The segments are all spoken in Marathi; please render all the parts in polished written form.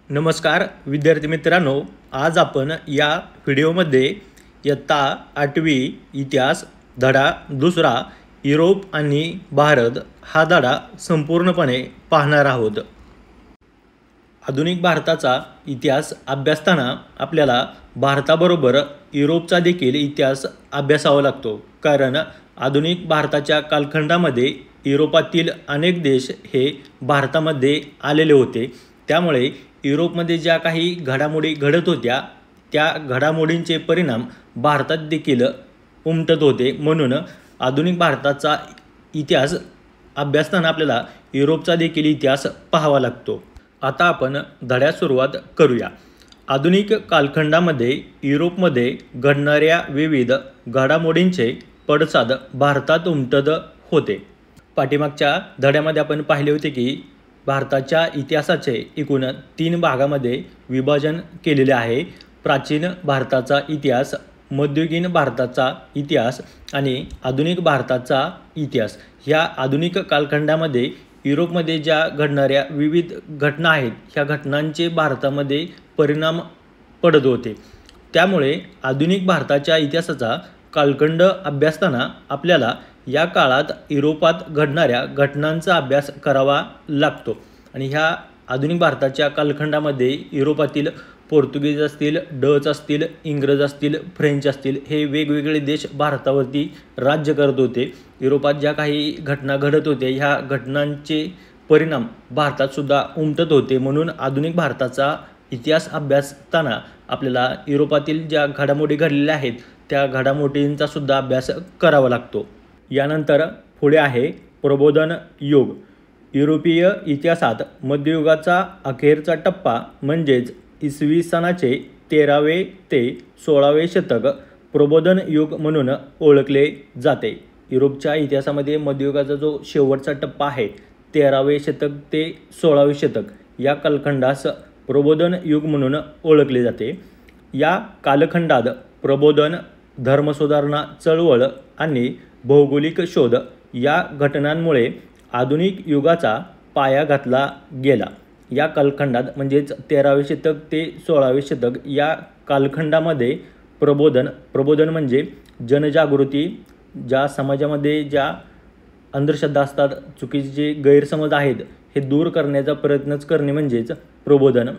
नमस्कार विद्यार्थी मित्रांनो, आज आपण या व्हिडिओमध्ये इयत्ता 8वी इतिहास धडा दुसरा युरोप आणि भारत हा धडा संपूर्णपणे पाहणार आहोत। आधुनिक भारताचा इतिहास अभ्यासताना आपल्याला भारताबरोबर युरोपचा देखील इतिहास अभ्यासावा लागतो, कारण आधुनिक भारताच्या कालखंडामध्ये युरोपातील अनेक देश हे भारतामध्ये आलेले होते। त्यामुळे युरोपमध्ये ज्या काही घडामोडी घडत होत्या त्या घडामोडींचे परिणाम भारतात देखील उमटत होते। म्हणून आधुनिक भारताचा इतिहास अभ्यासताना आपल्याला युरोपचा देखील इतिहास पाहावा लागतो। आता आपण धड्यास सुरुवात करूया। आधुनिक कालखंडामध्ये युरोपमध्ये घडणाऱ्या विविध घडामोडींचे पडसाद भारतात उमटत होते। पाठीमागच्या धड्यामध्ये आपण पाहिले होते की भारताच्या इतिहासाचे एकूण 3 भागामध्ये विभाजन केलेले आहे। प्राचीन भारताचा इतिहास, मध्ययुगीन भारताचा इतिहास आणि आधुनिक भारताचा इतिहास। ह्या आधुनिक कालखंडामध्ये युरोपमध्ये ज्या घडणाऱ्या विविध घटना आहेत ह्या घटनांचे भारतामध्ये परिणाम पडत होते। त्यामुळे आधुनिक भारताच्या इतिहासाचा कालखंड अभ्यासताना आपल्याला या काळात युरोपात घडणाऱ्या घटनांचा अभ्यास करावा लागतो। आणि ह्या आधुनिक भारताच्या कालखंडामध्ये युरोपातील पोर्तुगीज असतील, डच असतील, इंग्रज असतील, फ्रेंच असतील, हे वेगवेगळे देश भारतावरती राज्य करत होते। युरोपात ज्या काही घटना घडत होत्या ह्या घटनांचे परिणाम भारतात सुद्धा उमटत होते। म्हणून आधुनिक भारताचा इतिहास अभ्यासताना आपल्याला युरोपातील ज्या घडामोडी घडलेल्या आहेत त्या घडामोडींचा सुद्धा अभ्यास करावा लागतो। यानंतर पुढे आहे प्रबोधन युग। युरोपीय इतिहासात मध्ययुगाचा अखेरचा टप्पा म्हणजेच इसवी सनाचे 13वे ते 16वे शतक प्रबोधन युग म्हणून ओळखले जाते। युरोपच्या इतिहासामध्ये मध्ययुगाचा जो शेवटचा टप्पा आहे 13वे शतक ते 16वे शतक या कालखंडास प्रबोधन युग म्हणून ओळखले जाते। या कालखंडात प्रबोधन, धर्मसुधारणा चळवळ आणि भौगोलिक शोध या घटनांमुळे आधुनिक युगाचा पाया घातला गेला। या कालखंडात म्हणजेच 13वे शतक ते 16वे शतक या कालखंडामध्ये प्रबोधन म्हणजे जनजागृती, ज्या समाजामध्ये ज्या अंधश्रद्धा असतात, चुकीचे जे गैरसमज आहेत हे दूर करण्याचा प्रयत्नच करणे म्हणजेच प्रबोधन।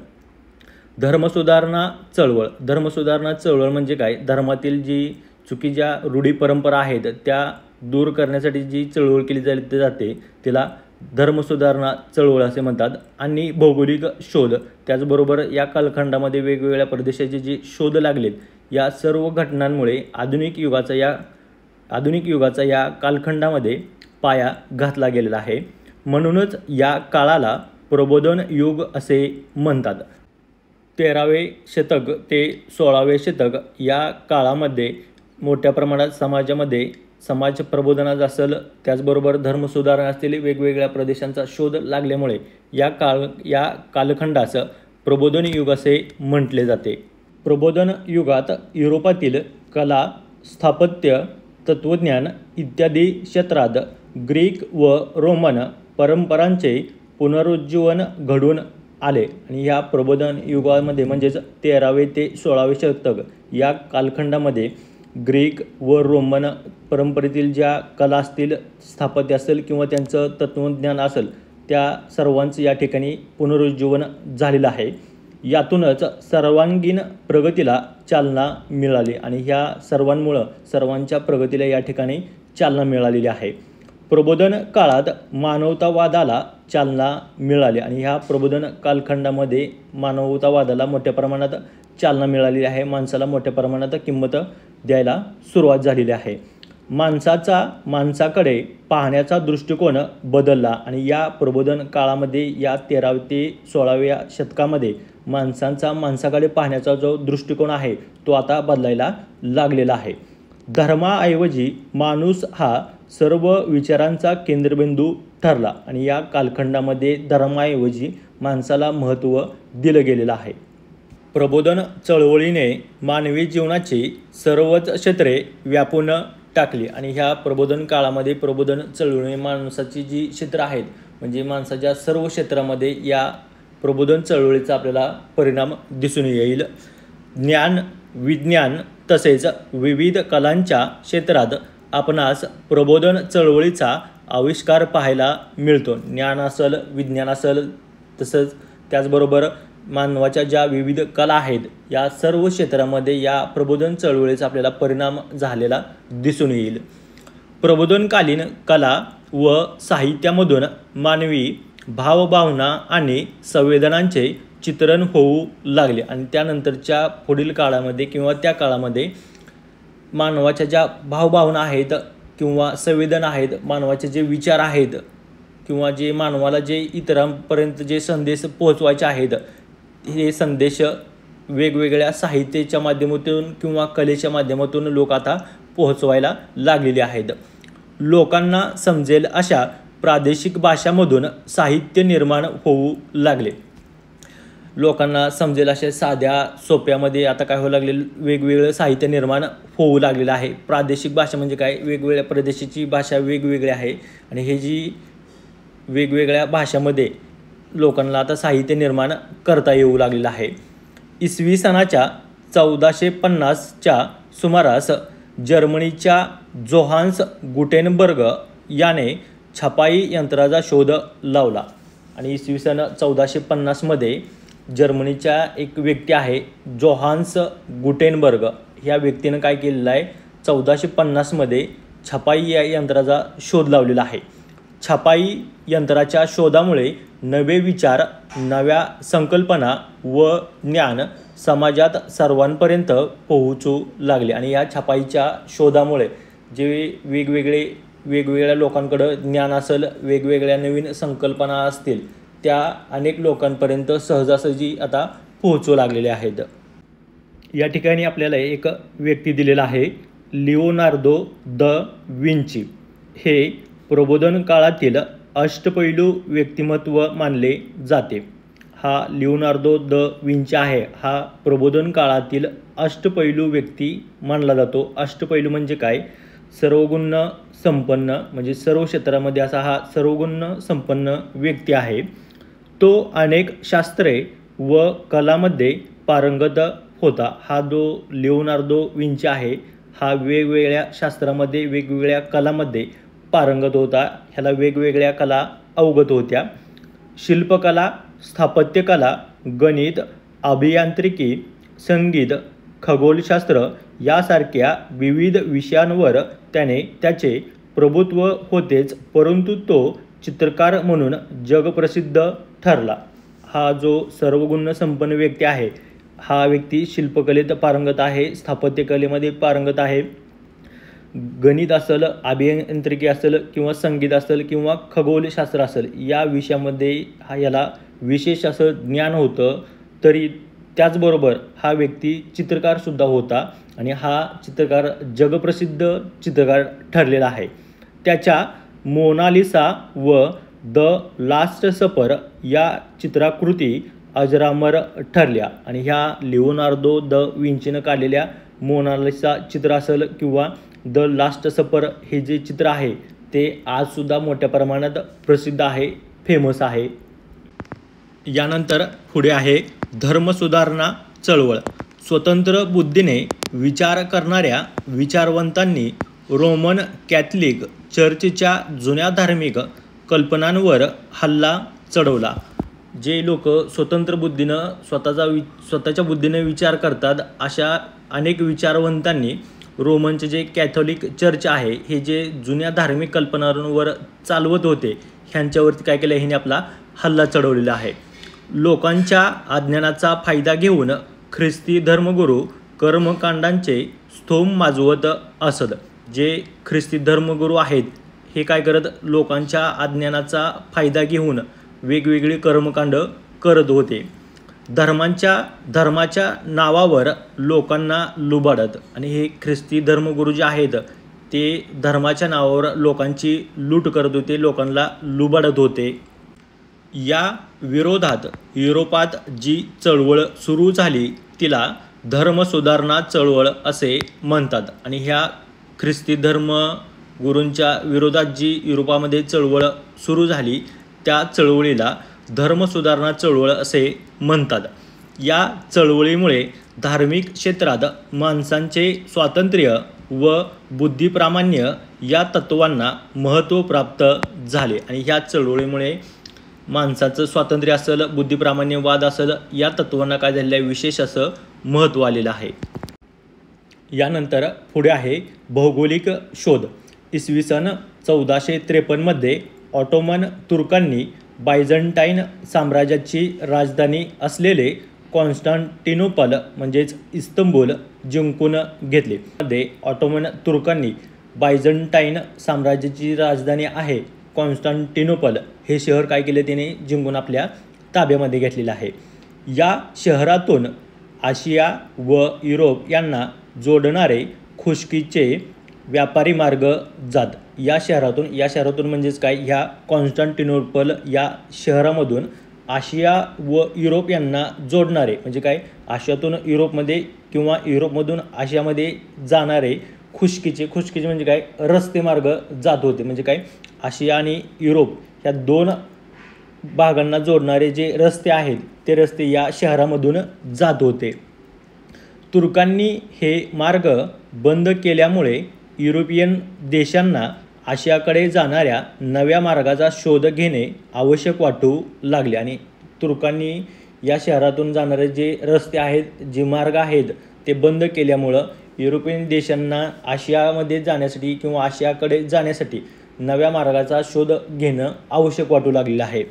धर्मसुधारणा चळवळ म्हणजे काय? धर्मातील जी चुकीच्या रूढी परंपरा आहेत त्या दूर करण्यासाठी जी चळवळ केली जाते तिला धर्मसुधारणा चळवळ असे म्हणतात। आणि भौगोलिक शोध, त्याचबरोबर या कालखंडामध्ये वेगवेगळ्या प्रदेशाचे जे शोध लागलेत या सर्व घटनांमुळे आधुनिक युगाचा या कालखंडामध्ये पाया घातला गेलेला आहे। म्हणूनच या काळाला प्रबोधन युग असे म्हणतात। 13वे शतक ते 16वे शतक या काळामध्ये मोठ्या प्रमाणात समाजामध्ये समाज प्रबोधनाचा असेल, त्याचबरोबर धर्मसुधारणा असतील, वेगवेगळ्या प्रदेशांचा शोध लागल्यामुळे या कालखंडास प्रबोधन युग असे म्हटले जाते। प्रबोधन युगात युरोपातील कला, स्थापत्य, तत्त्वज्ञान इत्यादी क्षेत्रात ग्रीक व रोमन परंपरांचे पुनरुज्जीवन घडून आले। आणि या प्रबोधन युगामध्ये म्हणजेच 13वे ते 16वे शतक या कालखंडामध्ये ग्रीक व रोमन परंपरेतील ज्या कला असतील, स्थापत्य असेल किंवा त्यांचं तत्त्वज्ञान असेल त्या सर्वांचं या ठिकाणी पुनरुज्जीवन झालेलं आहे। यातूनच सर्वांगीण प्रगतीला चालना मिळाली आणि ह्या सर्वांच्या प्रगतीला या ठिकाणी चालना मिळालेली आहे। प्रबोधन काळात मानवतावादाला चालना मिळाली आणि ह्या प्रबोधन कालखंडामध्ये मानवतावादाला मोठ्या प्रमाणात चालना मिळालेली आहे। माणसाला मोठ्या प्रमाणात किंमत द्यायला सुरुवात झालेली आहे। माणसाकडे पाहण्याचा दृष्टिकोन बदलला आणि या प्रबोधन काळामध्ये या 13वे ते 16व्या शतकामध्ये माणसाकडे पाहण्याचा जो दृष्टिकोन आहे तो आता बदलायला लागलेला आहे। धर्माऐवजी माणूस हा सर्व विचारांचा केंद्रबिंदू ठरला आणि या कालखंडामध्ये धर्माऐवजी माणसाला महत्त्व दिलं गेलेलं आहे। प्रबोधन चळवळीने मानवी जीवनाची सर्वच क्षेत्रे व्यापून टाकली आणि ह्या प्रबोधन काळामध्ये प्रबोधन चळवळीने माणसाची जी क्षेत्र आहेत म्हणजे माणसाच्या सर्व क्षेत्रामध्ये या प्रबोधन चळवळीचा आपल्याला परिणाम दिसून येईल. ज्ञान, विज्ञान तसेच विविध कलांच्या क्षेत्रात आपणास प्रबोधन चळवळीचा आविष्कार पाहायला मिळतो. ज्ञान असेल, विज्ञान असेल, तसंच त्याचबरोबर मानवाच्या ज्या विविध कला आहेत या सर्व क्षेत्रामध्ये या प्रबोधन चळवळीचा आपल्याला परिणाम झालेला दिसून येईल. प्रबोधनकालीन कला व साहित्यामधून मानवी भावभावना आणि संवेदनांचे चित्रण होऊ लागले आणि त्यानंतरच्या पुढील काळामध्ये किंवा त्या काळामध्ये मानवाच्या ज्या भावभावना आहेत किंवा संवेदना आहेत, मानवाचे जे विचार आहेत किंवा जे मानवाला जे इतरांपर्यंत जे संदेश पोहोचवायचे आहेत, हे संदेश वेगवेगळ्या साहित्याच्या माध्यमातून किंवा कलेच्या माध्यमातून लोक आता पोहोचवायला लागलेले आहेत. लोकांना समजेल अशा प्रादेशिक भाषांमधून साहित्य निर्माण होऊ लागले. लोकांना समजेल अशा साध्या सोप्यामध्ये आता काय होऊ लागले, वेगवेगळं साहित्य निर्माण होऊ लागलेलं आहे. प्रादेशिक भाषा म्हणजे काय, वेगवेगळ्या प्रदेशाची भाषा वेगवेगळी आहे आणि हे जी वेगवेगळ्या भाषांमध्ये लोकांना आता साहित्य निर्माण करता येऊ लागलेलं आहे. इसवी सनाच्या 1450च्या सुमारास जर्मनीच्या जोहान्स गुटेनबर्ग याने छपाई यंत्राचा शोध लावला आणि इसवी सन 1450मध्ये जर्मनीच्या एक व्यक्ती आहे जोहान्स गुटेनबर्ग, ह्या व्यक्तीनं काय केलेलं आहे, 1450मध्ये छपाई या यंत्राचा शोध लावलेला आहे. छपाई यंत्राच्या शोधामुळे नवे विचार, नव्या संकल्पना व ज्ञान समाजात सर्वांपर्यंत पोहोचू लागले आणि या छपाईच्या शोधामुळे जे वेगवेगळ्या लोकांकडं ज्ञान असेल, वेगवेगळ्या नवीन संकल्पना असतील, त्या अनेक लोकांपर्यंत सहजासहजी आता पोहोचू लागलेल्या आहेत. या ठिकाणी आपल्याला एक व्यक्ती दिलेला आहे, लिओनार्दो द विंची. हे प्रबोधन काळातील अष्टपैलू व्यक्तिमत्व मानले जाते. हा लिओनार्दो द विंची आहे, हा प्रबोधन काळातील अष्टपैलू व्यक्ती मानला जातो. अष्टपैलू म्हणजे काय, सर्वगुण संपन्न, म्हणजे सर्व क्षेत्रामध्ये असा हा सर्वगुण संपन्न व्यक्ती आहे. तो अनेक शास्त्रे व कलामध्ये पारंगत होता. हा जो लिओनार्दो विंची आहे, हा वेगवेगळ्या शास्त्रामध्ये, वेगवेगळ्या कलामध्ये पारंगत होता. ह्याला वेगवेगळ्या कला अवगत होत्या. शिल्पकला, स्थापत्यकला, गणित, अभियांत्रिकी, संगीत, खगोलशास्त्र यासारख्या विविध विषयांवर त्याचे प्रभुत्व होतेच, परंतु तो चित्रकार म्हणून जगप्रसिद्ध ठरला. हा जो सर्वगुण संपन्न व्यक्ती आहे, हा व्यक्ती शिल्पकलेत पारंगत आहे, स्थापत्यकलेमध्ये पारंगत आहे, गणित असेल, अभियांत्रिकी असेल किंवा संगीत असेल किंवा खगोलशास्त्र असेल, या विषयामध्ये याला विशेष असं ज्ञान होतं. तरी त्याचबरोबर हा व्यक्ती चित्रकारसुद्धा होता आणि हा चित्रकार जगप्रसिद्ध चित्रकार ठरलेला आहे. त्याच्या मोनालिसा व द लास्ट सपर या चित्राकृती अजरामर ठरल्या आणि ह्या लिओनार्दो द विंचीनं काढलेल्या मोनालिसा चित्र असेल किंवा द लास्ट सपर हे जे चित्र आहे ते आजसुद्धा मोठ्या प्रमाणात प्रसिद्ध आहे, फेमस आहे. यानंतर पुढे आहे धर्मसुधारणा चळवळ. स्वतंत्र बुद्धीने विचार करणाऱ्या विचारवंतांनी रोमन कॅथलिक चर्चच्या जुन्या धार्मिक कल्पनांवर हल्ला चढवला. जे लोक स्वतंत्र बुद्धीनं स्वतःच्या बुद्धीने विचार करतात, अशा अनेक विचारवंतांनी रोमनचे जे कॅथोलिक चर्च आहे, हे जे जुन्या धार्मिक कल्पनांवर चालवत होते, ह्यांच्यावरती काय केलं, ह्याने आपला हल्ला चढवलेला आहे. लोकांच्या अज्ञानाचा फायदा घेऊन ख्रिस्ती धर्मगुरू कर्मकांडांचे स्तोम माजवत असत. जे ख्रिस्ती धर्मगुरू आहेत, हे काय करत, लोकांच्या अज्ञानाचा फायदा घेऊन वेगवेगळी कर्मकांड करत होते. धर्माच्या नावावर लोकांना लुबाडत आणि हे ख्रिस्ती धर्मगुरू जे आहेत ते धर्माच्या नावावर लोकांची लूट करत होते, लोकांना लुबाडत होते. या विरोधात युरोपात जी चळवळ सुरू झाली तिला धर्मसुधारणा चळवळ असे म्हणतात आणि ह्या ख्रिस्ती धर्मगुरूंच्या विरोधात जी युरोपामध्ये चळवळ सुरू झाली त्या चळवळीला धर्मसुधारणा चळवळ असे म्हणतात. या चळवळीमुळे धार्मिक क्षेत्रात माणसांचे स्वातंत्र्य व बुद्धिप्रामाण्य या तत्त्वांना महत्त्व प्राप्त झाले आणि ह्या चळवळीमुळे माणसाचं स्वातंत्र्य असेल, बुद्धिप्रामाण्यवाद असेल, या तत्त्वांना काय झालेलं आहे, विशेष असं महत्त्व आलेलं आहे. यानंतर पुढे आहे भौगोलिक शोध. इसवी सन 1453 ऑटोमन तुर्कांनी बायझंटाईन साम्राज्याची राजधानी असलेले कॉन्स्टँटिनोपल म्हणजेच इस्तंबूल जिंकून घेतले. मध्ये ऑटोमन तुर्कांनी बायझंटाईन साम्राज्याची राजधानी आहे कॉन्स्टँटिनोपल हे शहर काय केले, त्याने जिंकून आपल्या ताब्यामध्ये घेतलेलं आहे. या शहरातून आशिया व युरोप यांना जोडणारे खुष्कीचे व्यापारी मार्ग जात. या शहरातून म्हणजेच काय, ह्या कॉन्स्टँटिनोपल या शहरामधून आशिया व युरोप यांना जोडणारे म्हणजे काय, आशियातून युरोपमध्ये किंवा युरोपमधून आशियामध्ये जाणारे खुष्कीचे म्हणजे काय, रस्ते मार्ग जात होते. म्हणजे काय, आशिया आणि युरोप ह्या दोन भागांना जोडणारे जे रस्ते आहेत ते रस्ते या शहरामधून जात होते. तुर्कांनी हे मार्ग बंद केल्यामुळे युरोपियन देशांना आशियाकडे जाणाऱ्या नव्या मार्गाचा शोध घेणे आवश्यक वाटू लागले आणि तुर्कांनी या शहरातून जाणारे जे रस्ते आहेत, जे मार्ग आहेत ते बंद केल्यामुळं युरोपियन देशांना आशियामध्ये जाण्यासाठी किंवा आशियाकडे जाण्यासाठी नव्या मार्गाचा शोध घेणं आवश्यक वाटू लागलेलं आहे.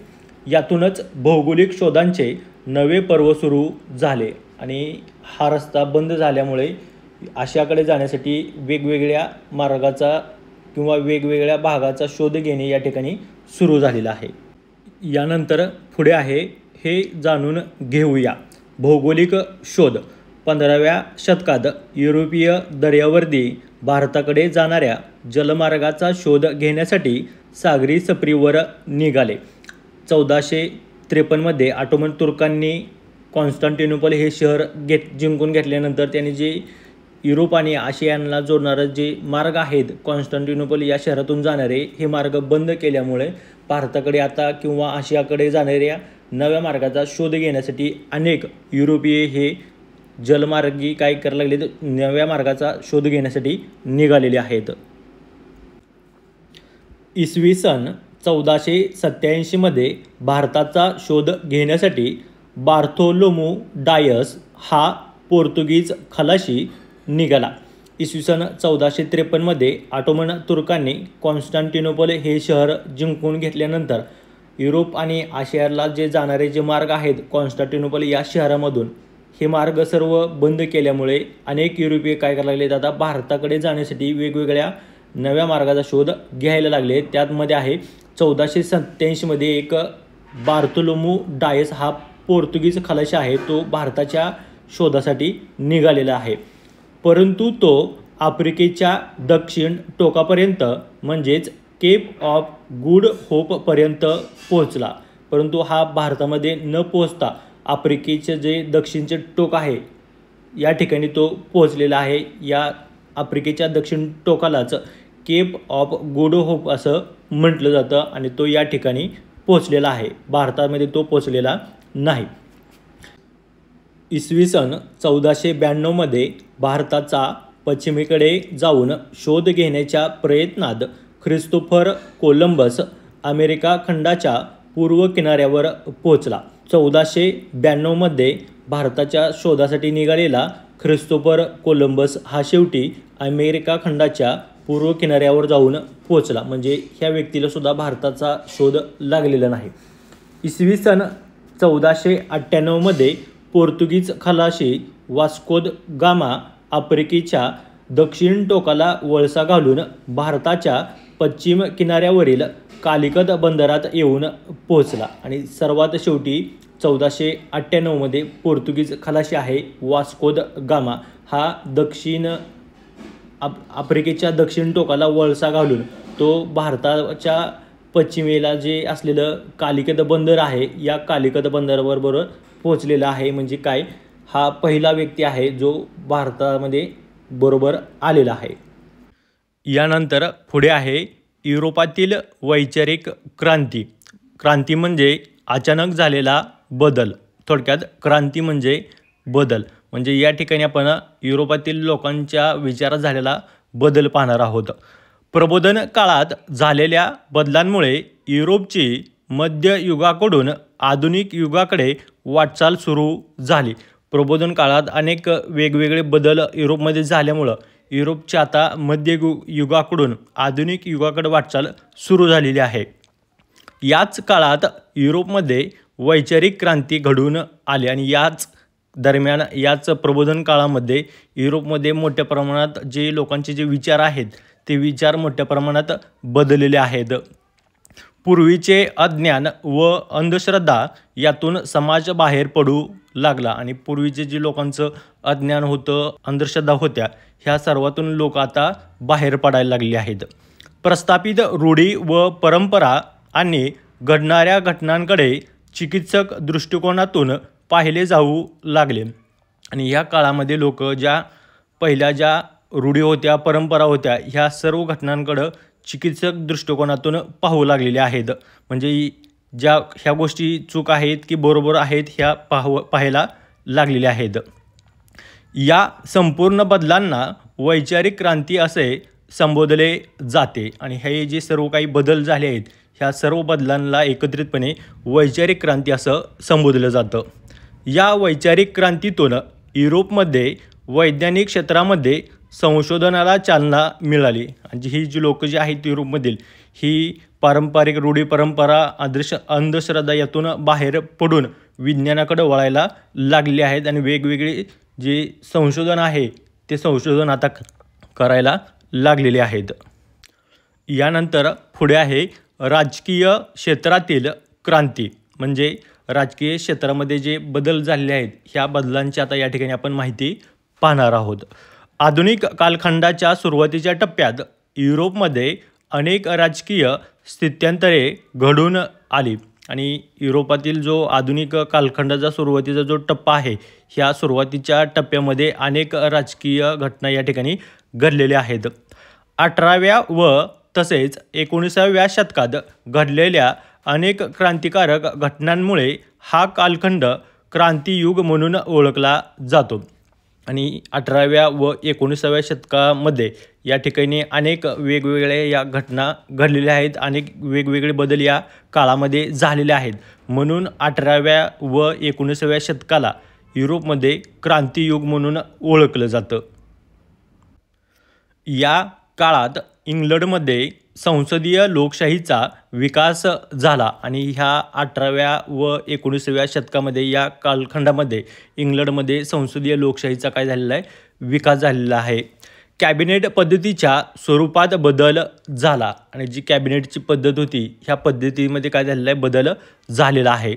यातूनच भौगोलिक शोधांचे नवे पर्व सुरू झाले आणि हा रस्ता बंद झाल्यामुळे आशियाकडे जाण्यासाठी वेगवेगळ्या मार्गाचा किंवा वेगवेगळ्या भागाचा शोध घेणे या ठिकाणी सुरू झालेला आहे. यानंतर पुढे आहे हे जाणून घेऊया भौगोलिक शोध. 15व्या शतकात युरोपीय दर्यावर्दी भारताकडे जाणाऱ्या जलमार्गाचा शोध घेण्यासाठी सागरी सफरीवर निघाले. 1453 ऑटोमन तुर्कांनी कॉन्स्टँटिनोपल हे शहर जिंकून घेतल्यानंतर त्यांनी जे युरोप आणि आशियाला जोडणारे जे मार्ग आहेत कॉन्स्टँटिनोपल या शहरातून जाणारे हे मार्ग बंद केल्यामुळे भारताकडे आता किंवा आशियाकडे जाणाऱ्या नव्या मार्गाचा शोध घेण्यासाठी अनेक युरोपीय हे जलमार्गी काय करायला लागले, नव्या मार्गाचा शोध घेण्यासाठी निघालेले आहेत. इसवी सन 1487 भारताचा शोध घेण्यासाठी बार्थोलोमू डायस हा पोर्तुगीज खलाशी निघाला. इसवी सन 1453 ऑटोमन तुर्कांनी कॉन्स्टँटिनोपल हे शहर जिंकून घेतल्यानंतर युरोप आणि आशियाला जे जाणारे जे मार्ग आहेत कॉन्स्टँटिनोपल या शहरामधून हे मार्ग सर्व बंद केल्यामुळे अनेक युरोपीय काय करायला लागले, आता भारताकडे जाण्यासाठी वेगवेगळ्या नव्या मार्गाचा शोध घ्यायला लागले. त्यामध्ये आहे 1487 एक बार्थोलोमू डायस हा पोर्तुगीज खलाशी आहे, तो भारताच्या शोधासाठी निघालेला आहे. परंतु तो आफ्रिकेच्या दक्षिण टोकापर्यंत म्हणजेच केप ऑफ गुड होपपर्यंत पोहोचला. परंतु हा भारतामध्ये न पोहोचता आफ्रिकेचे जे दक्षिणचे टोक आहे या ठिकाणी तो पोहोचलेला आहे. या आफ्रिकेच्या दक्षिण टोकालाच केप ऑफ गुड होप असं म्हटलं जातं आणि तो या ठिकाणी पोहोचलेला आहे. भारतामध्ये तो पोहोचलेला नाही. इसवी सन 1492 भारताचा पश्चिमेकडे जाऊन शोध घेण्याच्या प्रयत्नात ख्रिस्तोफर कोलंबस अमेरिका खंडाच्या पूर्व किनाऱ्यावर पोहोचला. 1492 भारताच्या शोधासाठी निघालेला ख्रिस्तोफर कोलंबस हा शेवटी अमेरिका खंडाच्या पूर्व किनाऱ्यावर जाऊन पोहोचला. म्हणजे ह्या व्यक्तीला सुद्धा भारताचा शोध लागलेला नाही. इसवी सन 1498 पोर्तुगीज खलाशी वास्को द गामा आफ्रिकेच्या दक्षिण टोकाला वळसा घालून भारताच्या पश्चिम किनाऱ्यावरील कालिकत बंदरात येऊन पोहोचला आणि सर्वात शेवटी 1498 पोर्तुगीज खलाशी आहे वास्को द गामा हा आफ्रिकेच्या दक्षिण टोकाला वळसा घालून तो भारताच्या पश्चिमेला जे असलेलं कालिकत बंदर आहे या कालिकत बंदराबरोबर पोहोचलेला आहे. म्हणजे काय, हा पहिला व्यक्ती आहे जो भारतामध्ये बरोबर आलेला आहे. यानंतर पुढे आहे युरोपातील वैचारिक क्रांती. क्रांती म्हणजे अचानक झालेला बदल. थोडक्यात क्रांती म्हणजे बदल. म्हणजे या ठिकाणी आपण युरोपातील लोकांच्या विचारात झालेला बदल पाहणार आहोत. प्रबोधन काळात झालेल्या बदलांमुळे युरोपची मध्ययुगाकडून आधुनिक युगाकडे वाटचाल सुरू झाली. प्रबोधन काळात अनेक वेगवेगळे बदल युरोपमध्ये झाल्यामुळं युरोपच्या आता युगाकडून आधुनिक युगाकडे वाटचाल सुरू झालेली आहे. याच काळात युरोपमध्ये वैचारिक क्रांती घडून आली आणि याच दरम्यान याच प्रबोधन काळामध्ये युरोपमध्ये मोठ्या प्रमाणात जे लोकांचे जे विचार आहेत ते विचार मोठ्या प्रमाणात बदललेले आहेत. पूर्वीचे अज्ञान व अंधश्रद्धा यातून समाज बाहेर पडू लागला आणि पूर्वीचे जे लोकांचं अज्ञान होतं, अंधश्रद्धा होत्या, ह्या सर्वातून लोक आता बाहेर पडायला लागले आहेत. प्रस्थापित रूढी व परंपरा आणि घडणाऱ्या घटनांकडे चिकित्सक दृष्टिकोनातून पाहिले जाऊ लागले आणि ह्या काळामध्ये लोक पहिल्या ज्या रूढी होत्या, परंपरा होत्या, ह्या सर्व घटनांकडं चिकित्सक दृष्टिकोनातून पाहू लागलेले आहेत. म्हणजे ह्या गोष्टी चूक आहेत की बरोबर आहेत ह्या पाहायला लागलेल्या आहेत. या संपूर्ण बदलांना वैचारिक क्रांती असे संबोधले जाते आणि हे जे सर्व काही बदल झाले आहेत ह्या सर्व बदलांना एकत्रितपणे वैचारिक क्रांती असं संबोधलं जातं. या वैचारिक क्रांतीतून युरोपमध्ये वैज्ञानिक क्षेत्रामध्ये संशोधनाला चालना मिळाली आणि ही जी लोक जी आहेत युरोपमधील ही पारंपरिक रूढी परंपरा अंधश्रद्धा यातून बाहेर पडून विज्ञानाकडे वळायला लागलेली आहेत आणि वेगवेगळे जे संशोधन आहे ते संशोधन आता करायला लागलेले आहेत. यानंतर पुढे आहे राजकीय क्षेत्रातील क्रांती. म्हणजे राजकीय क्षेत्रामध्ये जे बदल झालेले आहेत ह्या बदलांची आता या ठिकाणी आपण माहिती पाहणार आहोत. आधुनिक कालखंडाच्या सुरुवातीच्या टप्प्यात युरोपमध्ये अनेक राजकीय स्थित्यंतरे घडून आली आणि युरोपातील जो आधुनिक कालखंडाचा सुरुवातीचा जो टप्पा आहे ह्या सुरुवातीच्या टप्प्यामध्ये अनेक राजकीय घटना या ठिकाणी घडलेल्या आहेत. 18व्या व तसेच 19व्या शतकात घडलेल्या अनेक क्रांतिकारक घटनांमुळे हा कालखंड क्रांतियुग म्हणून ओळखला जातो आणि 18व्या व 19व्या शतकामध्ये या ठिकाणी अनेक वेगवेगळ्या या घटना घडलेल्या आहेत. अनेक वेगवेगळे बदल या काळामध्ये झालेले आहेत. म्हणून 18व्या व 19व्या शतकाला युरोपमध्ये क्रांतियुग म्हणून ओळखलं जातं. या काळात इंग्लंडमध्ये संसदीय लोकशाहीचा विकास झाला आणि ह्या 18व्या व 19व्या शतकामध्ये या कालखंडामध्ये इंग्लंडमध्ये संसदीय लोकशाहीचा काय झालेला आहे, विकास झालेला आहे. कॅबिनेट पद्धतीच्या स्वरूपात बदल झाला आणि जी कॅबिनेटची पद्धत होती ह्या पद्धतीमध्ये काय झालेला आहे, बदल झालेला आहे.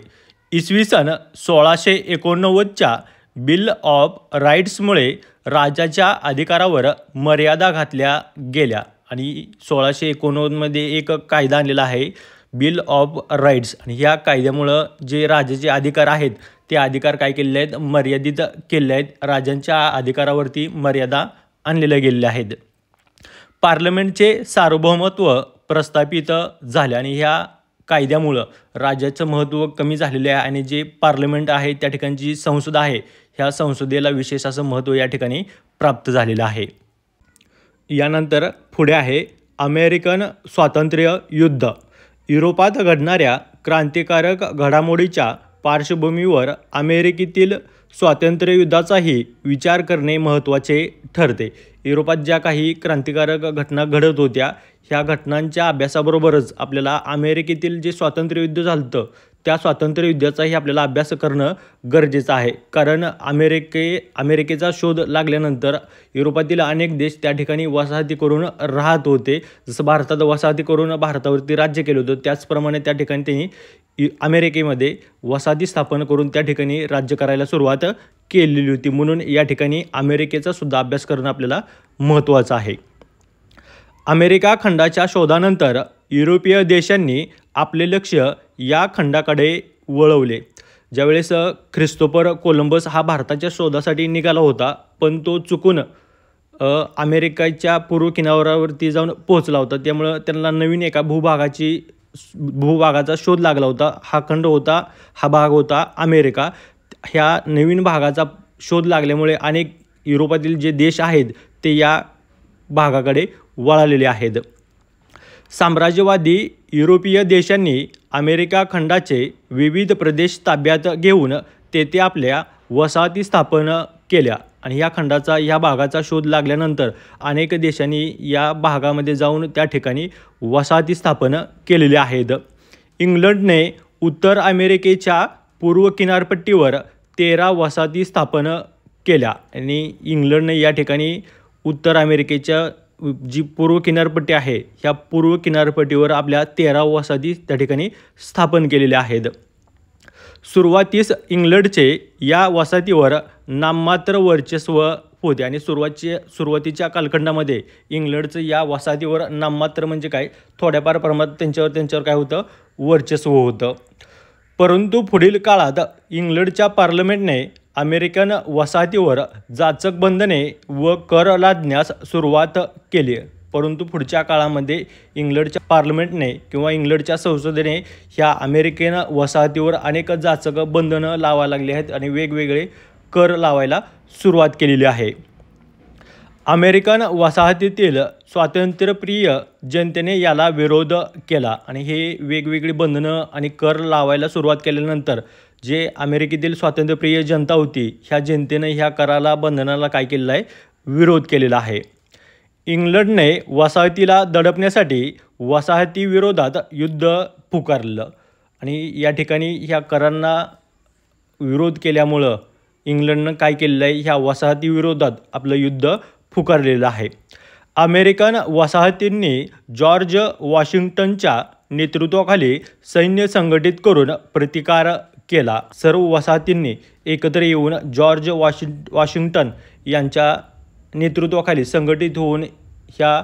इसवी सन 1689च्या बिल ऑफ राईट्समुळे राजाच्या अधिकारावर मर्यादा घातल्या गेल्या आणि 1689मध्ये एक कायदा आणलेला आहे बिल ऑफ राईट्स आणि ह्या कायद्यामुळं जे राजाचे अधिकार आहेत ते अधिकार काय केलेले आहेत, मर्यादित केले आहेत. राजांच्या अधिकारावरती मर्यादा आणलेल्या गेलेल्या आहेत. पार्लमेंटचे सार्वभौमत्व प्रस्थापित झाले आणि ह्या कायद्यामुळं राजाचं महत्त्व कमी झालेले आहे आणि जे पार्लमेंट आहे त्या ठिकाणची संसद आहे ह्या संसदेला विशेष असं महत्त्व या ठिकाणी प्राप्त झालेलं आहे. यानंतर पुढे आहे अमेरिकन स्वातंत्र्य युद्ध. युरोपात घडणाऱ्या क्रांतिकारक घडामोडीच्या पार्श्वभूमीवर अमेरिकेतील स्वातंत्र्ययुद्धाचाही विचार करणे महत्त्वाचे ठरते. युरोपात ज्या काही क्रांतिकारक घटना घडत होत्या ह्या घटनांच्या अभ्यासाबरोबरच आपल्याला अमेरिकेतील जे स्वातंत्र्ययुद्ध झालं होतं त्या स्वातंत्र्ययुद्धाचाही आपल्याला अभ्यास करणं गरजेचं आहे. कारण अमेरिकेचा शोध लागल्यानंतर युरोपातील अनेक देश त्या ठिकाणी वसाहती करून राहत होते. जसं भारतात वसाहती करून भारतावरती राज्य केलं होतं त्याचप्रमाणे त्या ठिकाणी त्यांनी अमेरिकेमध्ये वसाहती स्थापन करून त्या ठिकाणी राज्य करायला सुरुवात केलेली होती. म्हणून या ठिकाणी अमेरिकेचा सुद्धा अभ्यास करणं आपल्याला महत्त्वाचं आहे. अमेरिका खंडाच्या शोधानंतर युरोपीय देशांनी आपले लक्ष या खंडाकडे वळवले. ज्यावेळेस ख्रिस्तोफर कोलंबस हा भारताच्या शोधासाठी निघाला होता पण तो चुकून अमेरिकेच्या पूर्व किनाऱ्यावरती जाऊन पोहोचला होता. त्यामुळं त्यांना नवीन एका भूभागाची भूभागाचा शोध लागला होता. हा खंड होता, हा भाग होता अमेरिका. ह्या नवीन भागाचा शोध लागल्यामुळे अनेक युरोपातील जे देश आहेत ते या भागाकडे वळालेले आहेत. साम्राज्यवादी युरोपीय देशांनी अमेरिका खंडाचे विविध प्रदेश ताब्यात घेऊन तेथे आपल्या वसाहती स्थापन केल्या आणि ह्या खंडाचा ह्या भागाचा शोध लागल्यानंतर अनेक देशांनी या भागामध्ये जाऊन त्या ठिकाणी वसाहती स्थापन केलेल्या आहेत. इंग्लंडने उत्तर अमेरिकेच्या पूर्व किनारपट्टीवर 13 वसाहती स्थापन केल्या आणि इंग्लंडने या ठिकाणी उत्तर अमेरिकेच्या जी पूर्व किनारपट्टी आहे ह्या पूर्व किनारपट्टीवर आपल्या 13 वसाहती त्या ठिकाणी स्थापन केलेल्या आहेत. सुरुवातीस इंग्लंडचे या वसाहतीवर नाममात्र वर्चस्व होते आणि सुरुवातीच्या कालखंडामध्ये इंग्लंडचं या वसाहतीवर नाममात्र म्हणजे काय, थोड्याफार प्रमाणात त्यांच्यावर काय होतं, वर्चस्व होतं. परंतु पुढील काळात इंग्लंडच्या पार्लमेंटने अमेरिकन वसाहतीवर जाचक बंधने व कर लादण्यास सुरुवात केली. परंतु पुढच्या काळामध्ये इंग्लंडच्या पार्लमेंटने किंवा इंग्लंडच्या संसदेने ह्या अमेरिकन वसाहतीवर अनेक जाचक बंधनं लावायला लागली आहेत आणि वेगवेगळे कर लावायला सुरुवात केलेली आहे. अमेरिकन वसाहतीतील स्वातंत्र्यप्रिय जनतेने याला विरोध केला आणि हे वेगवेगळी बंधनं आणि कर लावायला सुरुवात केल्यानंतर जे अमेरिकेतील स्वातंत्र्यप्रिय जनता होती ह्या जनतेने ह्या कराला बंधनाला काय केलेलं आहे, विरोध केलेला आहे. इंग्लंडने वसाहतीला दडपण्यासाठी वसाहतीविरोधात युद्ध पुकारलं आणि या ठिकाणी ह्या करांना विरोध केल्यामुळं इंग्लंडनं काय केलेलं आहे, ह्या वसाहतीविरोधात आपलं युद्ध पुकारलेलं आहे. अमेरिकन वसाहतींनी जॉर्ज वॉशिंग्टनच्या नेतृत्वाखाली सैन्य संघटित करून प्रतिकार केला. सर्व वसाहतींनी एकत्र येऊन जॉर्ज वॉशिंग्टन यांच्या नेतृत्वाखाली संघटित होऊन ह्या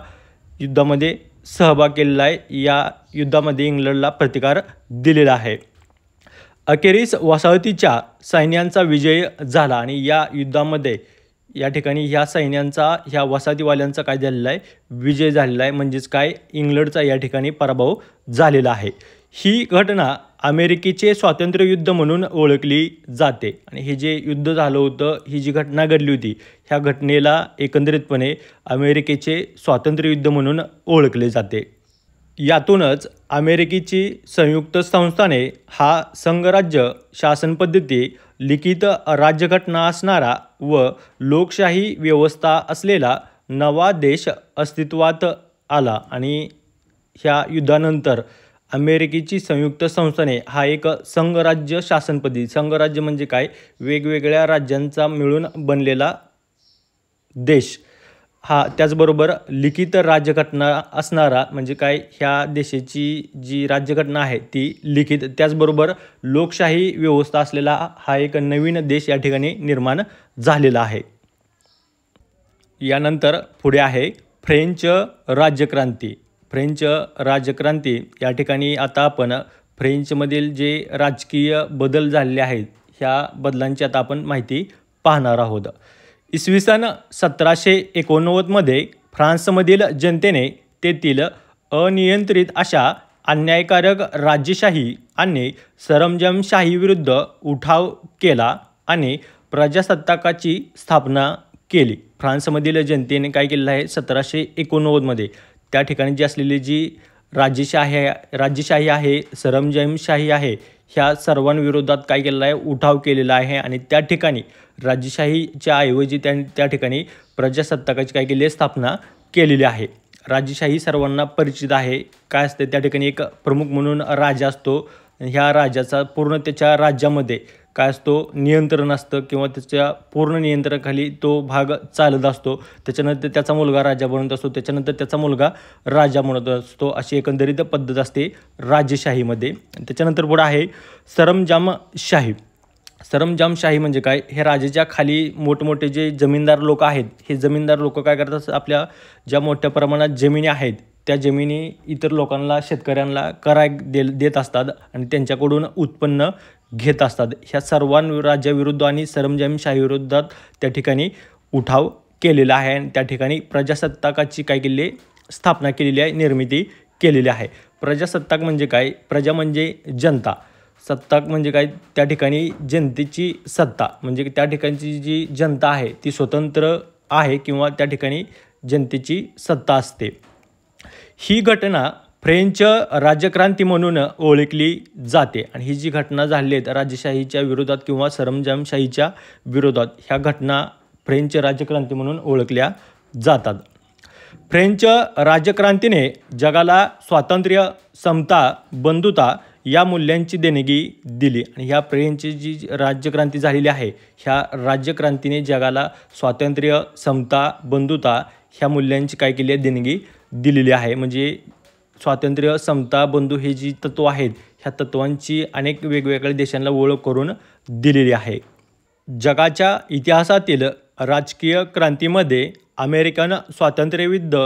युद्धामध्ये सहभाग केलेला आहे. या युद्धामध्ये इंग्लंडला प्रतिकार दिलेला आहे. अखेरीस वसाहतीच्या सैन्यांचा विजय झाला आणि या युद्धामध्ये या ठिकाणी ह्या सैन्यांचा ह्या वसाहतीवाल्यांचा काय झालेला आहे, विजय झालेला आहे. म्हणजेच काय, इंग्लंडचा या ठिकाणी पराभव झालेला आहे. ही घटना अमेरिकेचे स्वातंत्र्ययुद्ध म्हणून ओळखली जाते आणि हे जे युद्ध झालं होतं, ही जी घटना घडली होती, ह्या घटनेला एकंदरीतपणे अमेरिकेचे स्वातंत्र्ययुद्ध म्हणून ओळखले जाते. यातूनच अमेरिकेची संयुक्त संस्थाने हा संघराज्य शासनपद्धती, लिखित राज्यघटना असणारा व लोकशाही व्यवस्था असलेला नवा देश अस्तित्वात आला आणि ह्या युद्धानंतर अमेरिकेची संयुक्त संस्थाने हा एक संघराज्य शासनपद्धती, संघराज्य म्हणजे काय, वेगवेगळ्या राज्यांचा मिळून बनलेला देश, हा त्याचबरोबर लिखित राज्यघटना असणारा म्हणजे काय, ह्या देशाची जी राज्यघटना आहे ती लिखित, त्याचबरोबर लोकशाही व्यवस्था असलेला हा एक नवीन देश या ठिकाणी निर्माण झालेला आहे. यानंतर पुढे आहे फ्रेंच राज्यक्रांती. फ्रेंच राज्यक्रांती या ठिकाणी आता आपण फ्रेंचमधील जे राजकीय बदल झालेले आहेत ह्या बदलांची आता आपण माहिती पाहणार आहोत. इसवी सन 1789मध्ये फ्रान्समधील जनतेने तेथील अनियंत्रित अशा अन्यायकारक राज्यशाही आणि सरंजामशाहीविरुद्ध उठाव केला आणि प्रजासत्ताकाची स्थापना केली. फ्रान्समधील जनतेने काय केलेलं आहे, 1789मध्ये त्या ठिकाणी जी असलेली जी राज्यशाही आहे, सरंजामशाही आहे, ह्या सर्वांविरोधात काय केलेलं आहे, उठाव केलेला आहे आणि त्या ठिकाणी राज्यशाहीच्या ऐवजी त्या ठिकाणी प्रजासत्ताकाची काय केली आहे, स्थापना केलेली आहे. राज्यशाही सर्वांना परिचित आहे. काय असते, त्या ठिकाणी एक प्रमुख म्हणून राजा असतो. ह्या राजाचा पूर्ण त्याच्या राज्यामध्ये काय असतो, नियंत्रण असतं किंवा त्याच्या पूर्ण नियंत्रणाखाली तो भाग चालत असतो. त्याच्यानंतर त्याचा मुलगा राजा बनत असतो, त्याच्यानंतर त्याचा मुलगा राजा बनत असतो. अशी एकंदरीत पद्धत असते राज्यशाहीमध्ये. त्याच्यानंतर पुढे आहे सरंजामशाही. सरंजामशाही म्हणजे काय, हे राजाच्या खाली मोठमोठे जे जमीनदार लोक आहेत, हे जमीनदार लोक काय करतात, आपल्या ज्या मोठ्या प्रमाणात जमिनी आहेत त्या जमिनी इतर लोकांना, शेतकऱ्यांना करार देत असतात आणि त्यांच्याकडून उत्पन्न घेत असतात. ह्या सर्व राज्याविरुद्ध आणि सरंजामशाहीविरोधात त्या ठिकाणी उठाव केलेला आहे आणि त्या ठिकाणी प्रजासत्ताकाची काय केलेली, स्थापना केलेली आहे, निर्मिती केलेली आहे. प्रजासत्ताक म्हणजे काय? प्रजा म्हणजे जनता, सत्ताक म्हणजे काय? त्या ठिकाणी जनतेची सत्ता, म्हणजे त्या ठिकाणची जी जनता आहे ती स्वतंत्र आहे किंवा त्या ठिकाणी जनतेची सत्ता असते. ही घटना फ्रेंच राज्यक्रांती म्हणून ओळखली जाते आणि ही जी घटना झाली आहेत राजेशाहीच्या विरोधात किंवा सरंजामशाहीच्या विरोधात, ह्या घटना फ्रेंच राज्यक्रांती म्हणून ओळखल्या जातात. फ्रेंच राज्यक्रांतीने जगाला स्वातंत्र्य, समता, बंधुता या मूल्यांची देणगी दिली आणि ह्या फ्रेंच जी राज्यक्रांती झालेली आहे ह्या राज्यक्रांतीने जगाला स्वातंत्र्य, समता, बंधुता ह्या मूल्यांची काय केली आहे? देणगी दिलेली आहे. म्हणजे स्वातंत्र्य, समता, बंधू हे जी तत्त्व आहेत ह्या तत्त्वांची अनेक वेगवेगळ्या देशांना ओळख करून दिलेली आहे. जगाच्या इतिहासातील राजकीय क्रांतीमध्ये अमेरिकन स्वातंत्र्ययुद्ध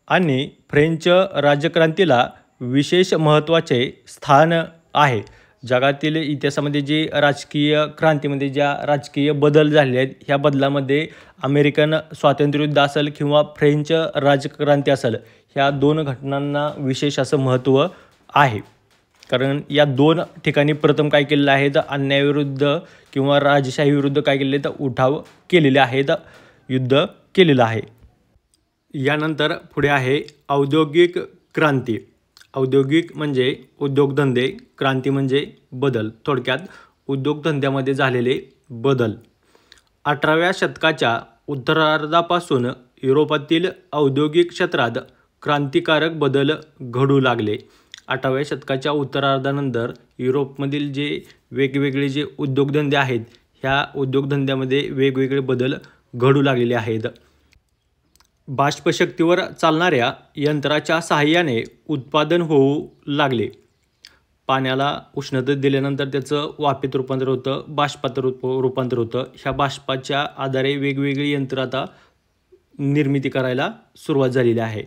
आणि फ्रेंच राज्यक्रांतीला विशेष महत्त्वाचे स्थान आहे. जगातील इतिहासामध्ये जे राजकीय क्रांतीमध्ये ज्या राजकीय बदल झाले आहेत ह्या बदलामध्ये अमेरिकन स्वातंत्र्ययुद्ध असेल किंवा फ्रेंच राज्यक्रांती असेल, ह्या दोन घटनांना विशेष असं महत्त्व आहे. कारण या दोन ठिकाणी प्रथम काय केलेलं आहे? तर अन्यायाविरुद्ध किंवा राजशाहीविरुद्ध काय केलेले? तर उठाव केलेले आहेत, युद्ध केलेलं आहे. यानंतर पुढे आहे औद्योगिक क्रांती. औद्योगिक म्हणजे उद्योगधंदे, क्रांती म्हणजे बदल. थोडक्यात उद्योगधंद्यामध्ये झालेले बदल. 18व्या शतकाच्या उत्तरार्धापासून युरोपातील औद्योगिक क्षेत्रात क्रांतिकारक बदल घडू लागले. 18व्या शतकाच्या उत्तरार्धानंतर युरोपमधील जे वेगवेगळे जे उद्योगधंदे आहेत ह्या उद्योगधंद्यामध्ये वेगवेगळे बदल घडू लागलेले आहेत. बाष्पशक्तीवर चालणाऱ्या यंत्राच्या सहाय्याने उत्पादन होऊ लागले. पाण्याला उष्णता दिल्यानंतर त्याचं वाफेत रूपांतर होतं, बाष्पात रूपांतर होतं. ह्या बाष्पाच्या आधारे वेगवेगळी यंत्र आता निर्मिती करायला सुरुवात झालेली आहे.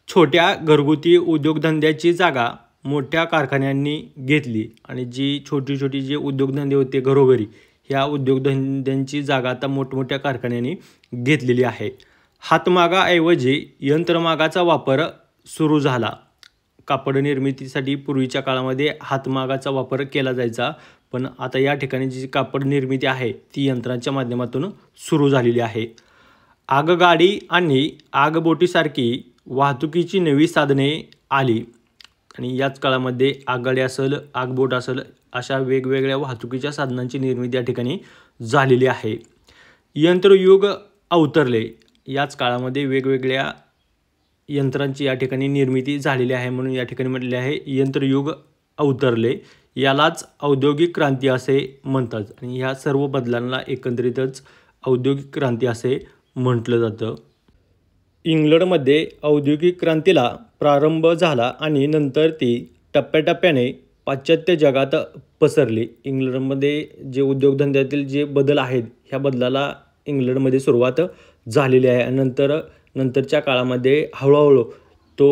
छोट्या घरगुती उद्योगधंद्याची जागा मोठ्या कारखान्यांनी घेतली आणि जी छोटी छोटी जे उद्योगधंदे होते घरोघरी, ह्या उद्योगधंद्यांची जागा आता मोठमोठ्या कारखान्यांनी घेतलेली आहे. हातमागाऐवजी यंत्रमागाचा वापर सुरू झाला. कापड निर्मितीसाठी पूर्वीच्या काळामध्ये हातमागाचा वापर केला जायचा, पण आता या ठिकाणी जी कापड निर्मिती आहे ती यंत्रांच्या माध्यमातून सुरू झालेली आहे. आगगाडी आणि आगबोटीसारखी वाहतुकीची नवी साधने आली आणि याच काळामध्ये आगगाडी असेल, आगबोट असेल, अशा वेगवेगळ्या वाहतुकीच्या साधनांची निर्मिती या ठिकाणी झालेली आहे. यंत्रयुग अवतरले. याच काळामध्ये वेगवेगळ्या यंत्रांची या ठिकाणी निर्मिती झालेली आहे, म्हणून या ठिकाणी म्हटले आहे यंत्रयुग अवतरले. यालाच औद्योगिक क्रांती असे म्हणतात आणि ह्या सर्व बदलांना एकत्रितच औद्योगिक क्रांती असे म्हटलं जातं. इंग्लंडमध्ये औद्योगिक क्रांतीला प्रारंभ झाला आणि नंतर ती टप्प्याटप्प्याने पाश्चात्य जगात पसरली. इंग्लंडमध्ये जे उद्योगधंद्यातील जे बदल आहेत ह्या बदलाला इंग्लंडमध्ये सुरुवात झालेली आहे आणि नंतरच्या काळामध्ये हळूहळू तो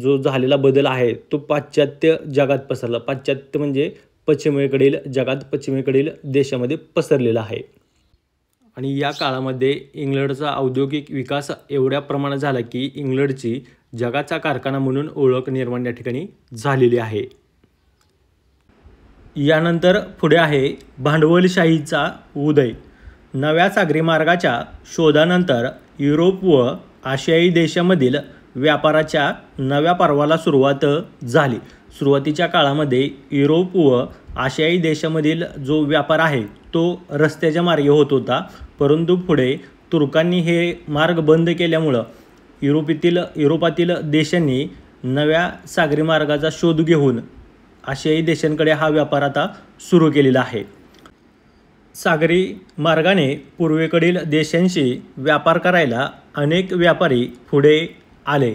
जो झालेला बदल आहे तो पाश्चात्य जगात पसरला. पाश्चात्य म्हणजे पश्चिमेकडील जगात, पश्चिमेकडील देशामध्ये पसरलेला आहे. आणि या काळामध्ये इंग्लंडचा औद्योगिक विकास एवढ्या प्रमाणात झाला की इंग्लंडची जगाचा कारखाना म्हणून ओळख निर्माण या ठिकाणी झालेली आहे. यानंतर पुढे आहे भांडवलशाहीचा उदय. नव्या सागरी मार्गाच्या शोधानंतर युरोप व आशियाई देशांमधील व्यापाराच्या नव्या पर्वाला सुरुवात झाली. सुरुवातीच्या काळामध्ये युरोप व आशियाई देशांमधील जो व्यापार आहे तो रस्त्याच्या मार्गे होत होता, परंतु पुढे तुर्कांनी हे मार्ग बंद केल्यामुळं युरोपातील देशांनी नव्या सागरी मार्गाचा शोध घेऊन आशियाई देशांकडे हा व्यापार आता सुरू केलेला आहे. सागरी मार्गाने पूर्वेकडील देशांशी व्यापार करायला अनेक व्यापारी पुढे आले.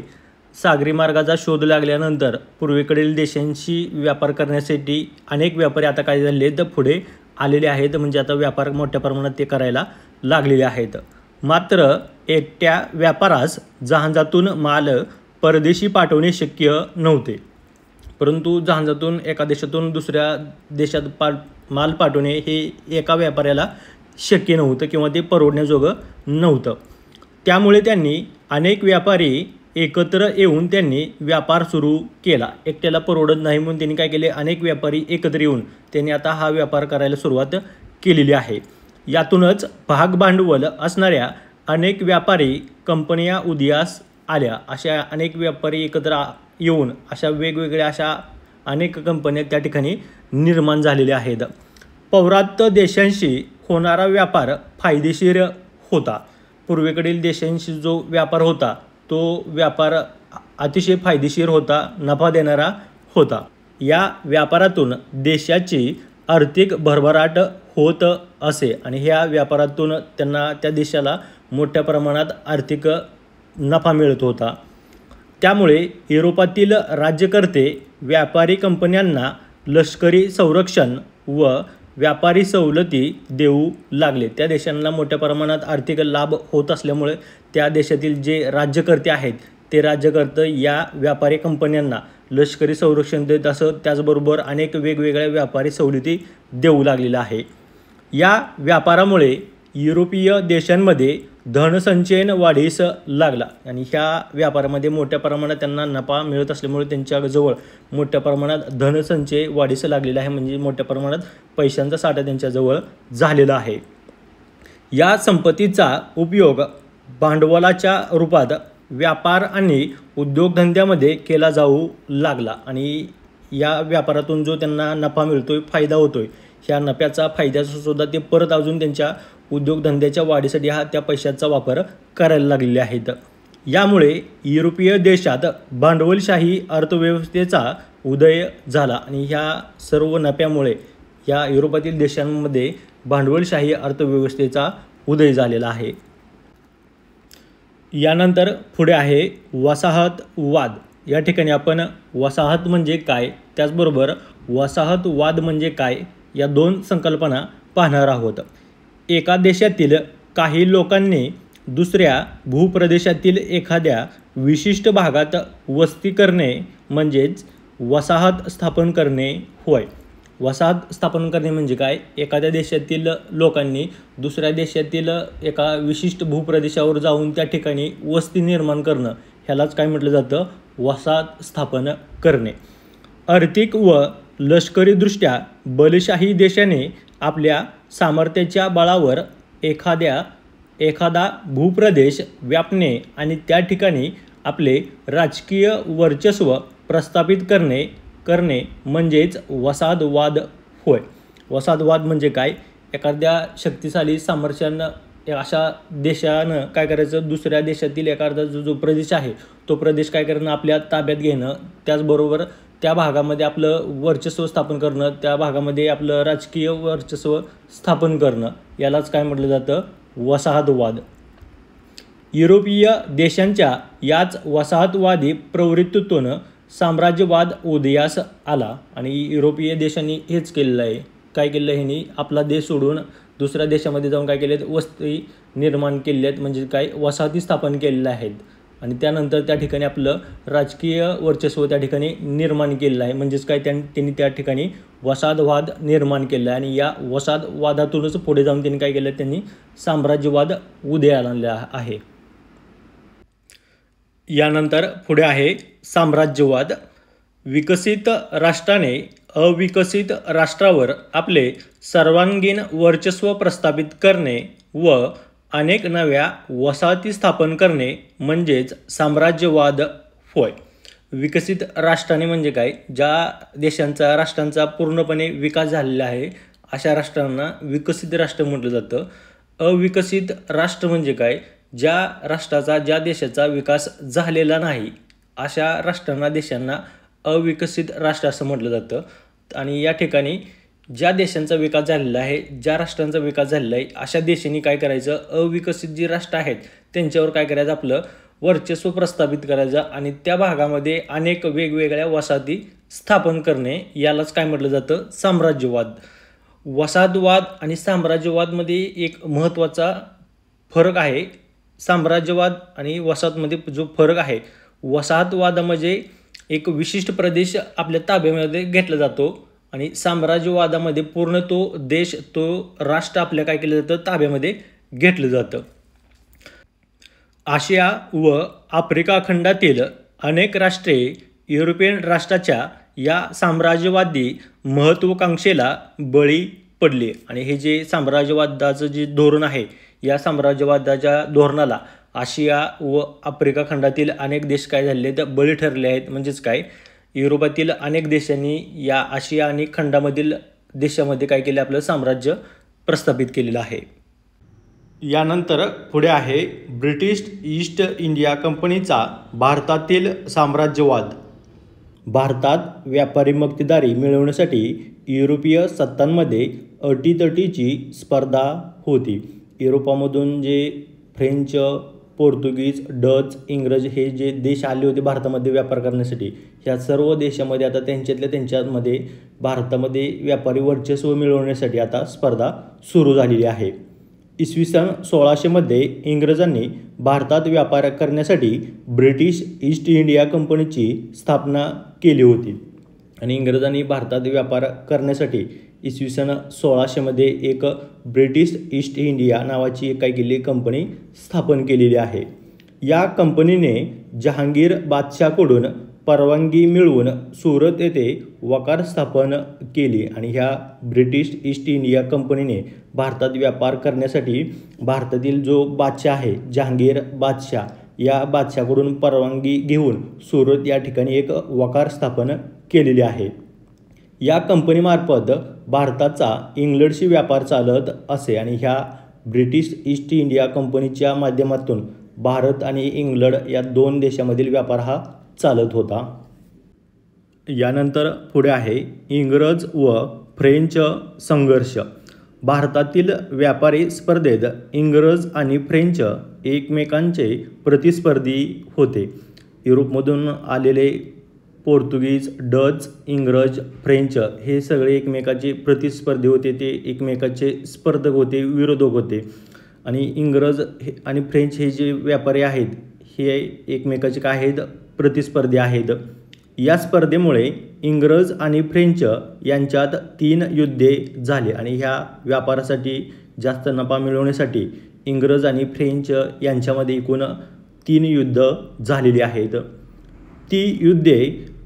सागरी मार्गाचा शोध लागल्यानंतर पूर्वेकडील देशांशी व्यापार करण्यासाठी अनेक व्यापारी आता काय झाले तर पुढे आलेले आहेत, म्हणजे आता व्यापार मोठ्या प्रमाणात ते करायला लागलेले आहेत. मात्र एकट्या व्यापारास जहाजातून माल परदेशी पाठवणे शक्य नव्हते, परंतु जहाजातून एका देशातून दुसऱ्या देशात माल पाठवणे हे एका व्यापाऱ्याला शक्य नव्हतं किंवा ते परवडण्याजोगं नव्हतं. त्यामुळे त्यांनी अनेक व्यापारी एकत्र येऊन त्यांनी व्यापार सुरू केला. एकट्याला परवडत नाही म्हणून त्यांनी काय केले, अनेक व्यापारी एकत्र येऊन त्यांनी आता हा व्यापार करायला सुरुवात केलेली आहे. यातूनच भाग भांडवल असणाऱ्या अनेक व्यापारी कंपन्या उदयास आल्या. अशा अनेक व्यापारी एकत्र येऊन अशा वेगवेगळ्या अशा अनेक कंपन्या त्या ठिकाणी निर्माण झालेल्या आहेत. पौर्वात्य देशांशी होणारा व्यापार फायदेशीर होता. पूर्वेकडील देशांशी जो व्यापार होता तो व्यापार अतिशय फायदेशीर होता, नफा देणारा होता. या व्यापारातून देशाची आर्थिक भरभराट होत असे आणि ह्या व्यापारातून त्यांना त्या देशाला मोठ्या प्रमाणात आर्थिक नफा मिळत होता. त्यामुळे युरोपातील राज्यकर्ते व्यापारी कंपन्यांना लष्करी संरक्षण व व्यापारी सवलती देऊ लागले. त्या देशांना मोठ्या प्रमाणात आर्थिक लाभ होत असल्यामुळे त्या देशातील जे राज्यकर्ते आहेत ते राज्यकर्ते या व्यापारी कंपन्यांना लष्करी संरक्षण देत असत. त्याचबरोबर अनेक वेगवेगळ्या व्यापारी सवलती देऊ लागलेल्या आहे. या व्यापारामुळे युरोपीय देशांमध्ये धनसंचयन वाढीस लागला आणि ह्या व्यापारामध्ये मोठ्या प्रमाणात त्यांना नफा मिळत असल्यामुळे त्यांच्याजवळ मोठ्या प्रमाणात धनसंचय वाढीस लागलेला आहे. म्हणजे मोठ्या प्रमाणात पैशांचा साठा त्यांच्याजवळ झालेला आहे. या संपत्तीचा उपयोग भांडवलाच्या रूपात व्यापार आणि उद्योगधंद्यामध्ये केला जाऊ लागला आणि या व्यापारातून जो त्यांना नफा मिळतोय, फायदा होतोय, ह्या नफ्याचा फायद्याचा सुद्धा ते परत अजून त्यांच्या उद्योगधंद्याच्या वाढीसाठी त्या पैशाचा वापर करायला लागलेले आहेत. यामुळे युरोपीय देशात भांडवलशाही अर्थव्यवस्थेचा उदय झाला आणि ह्या सर्व नफ्यामुळे या युरोपातील देशांमध्ये भांडवलशाही अर्थव्यवस्थेचा उदय झालेला आहे. यानंतर पुढे आहे वसाहतवाद. या ठिकाणी आपण वसाहत म्हणजे काय, त्याचबरोबर वसाहतवाद म्हणजे काय या दोन संकल्पना पाहणार आहोत. एका देशातील काही लोकांनी दुसऱ्या भूप्रदेशातील एखाद्या विशिष्ट भागात वस्ती करणे म्हणजेच वसाहत स्थापन करणे होय. वसाहत स्थापन करणे म्हणजे काय, एखाद्या देशातील लोकांनी दुसऱ्या देशातील एका विशिष्ट भूप्रदेशावर जाऊन त्या ठिकाणी वस्ती निर्माण करणं, ह्यालाच काय म्हटलं जातं, वसाहत स्थापन करणे. आर्थिक व लष्करीदृष्ट्या बलशाही देशाने आपल्या सामर्थ्याच्या बळावर एखादा भूप्रदेश व्यापणे आणि त्या ठिकाणी आपले राजकीय वर्चस्व प्रस्थापित करणे म्हणजेच वसाहतवाद होय. वसाहतवाद म्हणजे काय, एखाद्या शक्तिशाली सामर्थ्यानं अशा देशानं काय करायचं, दुसऱ्या देशातील एखादा जो प्रदेश आहे तो प्रदेश काय करणं, आपल्या ताब्यात घेणं, त्याचबरोबर त्या भागामध्ये आपलं वर्चस्व स्थापन करणं, त्या भागामध्ये आपलं राजकीय वर्चस्व स्थापन करणं, यालाच काय म्हटलं जातं, वसाहतवाद. युरोपीय देशांच्या याच वसाहतवादी प्रवृत्तीतून साम्राज्यवाद उदयास आला आणि युरोपीय देशांनी हेच केलेलं आहे. काय केलं, ह्यांनी आपला देश सोडून दुसऱ्या देशामध्ये जाऊन काय केलेत, वस्ती निर्माण केलेल्या आहेत, म्हणजे काय, वसाहती स्थापन केलेल्या आहेत आणि त्यानंतर त्या ठिकाणी आपलं राजकीय वर्चस्व त्या ठिकाणी निर्माण केलेलं आहे. म्हणजेच काय, त्यांनी त्या ठिकाणी वसाहतवाद निर्माण केला आणि या वसाहतवादातूनच पुढे जाऊन त्यांनी काय केलं, त्यांनी साम्राज्यवाद उदयाला आणला आहे. यानंतर पुढे आहे साम्राज्यवाद. विकसित राष्ट्राने अविकसित राष्ट्रावर आपले सर्वांगीण वर्चस्व प्रस्थापित करणे व अनेक नव्या वसाहती स्थापन करणे म्हणजेच साम्राज्यवाद होय. विकसित राष्ट्राने म्हणजे काय, ज्या देशांचा राष्ट्रांचा पूर्णपणे विकास झालेला आहे अशा राष्ट्रांना विकसित राष्ट्र म्हटलं जातं. अविकसित राष्ट्र म्हणजे काय, ज्या देशाचा विकास झालेला नाही अशा राष्ट्रांना, देशांना अविकसित राष्ट्र असं म्हटलं जातं. आणि या ठिकाणी ज्या देशांचा विकास झालेला आहे, ज्या राष्ट्रांचा विकास झालेला आहे अशा देशांनी काय करायचं, अविकसित जी राष्ट्र आहेत त्यांच्यावर काय करायचं, आपलं वर्चस्व प्रस्थापित करायचं आणि त्या भागामध्ये अनेक वेगवेगळ्या वसाहती स्थापन करणे, यालाच काय म्हटलं जातं, साम्राज्यवाद. वसाहतवाद आणि साम्राज्यवादमध्ये एक महत्त्वाचा फरक आहे. साम्राज्यवाद आणि वसाहतमध्ये जो फरक आहे, वसाहतवादामध्ये एक विशिष्ट प्रदेश आपल्या ताब्यामध्ये घेतला जातो आणि साम्राज्यवादामध्ये पूर्ण तो देश, तो राष्ट्र आपल्या काय केलं जातं, ताब्यामध्ये घेतलं जातं. आशिया व आफ्रिका खंडातील अनेक राष्ट्रे युरोपियन राष्ट्राच्या या साम्राज्यवादी महत्त्वाकांक्षेला बळी पडले आणि हे जे साम्राज्यवादाचं जे धोरण आहे, या साम्राज्यवादाच्या धोरणाला आशिया व आफ्रिका खंडातील अनेक देश काय झाले तर बळी ठरले आहेत. म्हणजेच काय, युरोपातील अनेक देशांनी या आशिया आणि खंडामधील देशामध्ये काय केले, आपलं साम्राज्य प्रस्थापित केलेलं आहे. यानंतर पुढे आहे ब्रिटिश ईस्ट इंडिया कंपनीचा भारतातील साम्राज्यवाद. भारतात व्यापारी मक्तेदारी मिळवण्यासाठी युरोपीय सत्तांमध्ये अटीतटीची स्पर्धा होती. युरोपामधून जे फ्रेंच, पोर्तुगीज, डच, इंग्रज हे जे देश आले होते भारतामध्ये व्यापार करण्यासाठी, ह्या सर्व देशामध्ये आता त्यांच्यामध्ये भारतामध्ये व्यापारी वर्चस्व मिळवण्यासाठी आता स्पर्धा सुरू झालेली आहे. इसवी सन 1600 मध्ये इंग्रजांनी भारतात व्यापार करण्यासाठी ब्रिटिश ईस्ट इंडिया कंपनीची स्थापना केली होती आणि इंग्रजांनी भारतात व्यापार करण्यासाठी इसवी सन 1600 मध्ये एक ब्रिटिश ईस्ट इंडिया नावाची काय केली कंपनी स्थापन केलेली आहे. या कंपनीने जहांगीर बादशाहकडून परवानगी मिळवून सुरत येथे वकार स्थापन केली आणि ह्या ब्रिटिश ईस्ट इंडिया कंपनीने भारतात व्यापार करण्यासाठी भारतातील जो बादशाह आहे जहांगीर बादशाह, या बादशाहकडून परवानगी घेऊन सुरत या ठिकाणी एक वकार स्थापन केलेली आहे. या कंपनीमार्फत भारताचा इंग्लंडशी व्यापार चालत असे आणि ह्या ब्रिटिश ईस्ट इंडिया कंपनीच्या माध्यमातून भारत आणि इंग्लंड या दोन देशामधील व्यापार हा चालत होता. यानंतर पुढे आहे इंग्रज व फ्रेंच संघर्ष. भारतातील व्यापारी स्पर्धेत इंग्रज आणि फ्रेंच एकमेकांचे प्रतिस्पर्धी होते. युरोपमधून आलेले पोर्तुगीज, डच, इंग्रज, फ्रेंच हे सगळे एकमेकाचे प्रतिस्पर्धी होते. ते एकमेकाचे स्पर्धक होते, विरोधक होते आणि इंग्रज आणि फ्रेंच हे जे व्यापारी आहेत हे एकमेकाचे काय आहेत, प्रतिस्पर्धी आहेत. या स्पर्धेमुळे इंग्रज आणि फ्रेंच यांच्यात 3 युद्धे झाली आणि ह्या व्यापारासाठी जास्त नफा मिळवण्यासाठी इंग्रज आणि फ्रेंच यांच्यामध्ये एकूण 3 युद्ध झालेली आहेत. ती युद्धे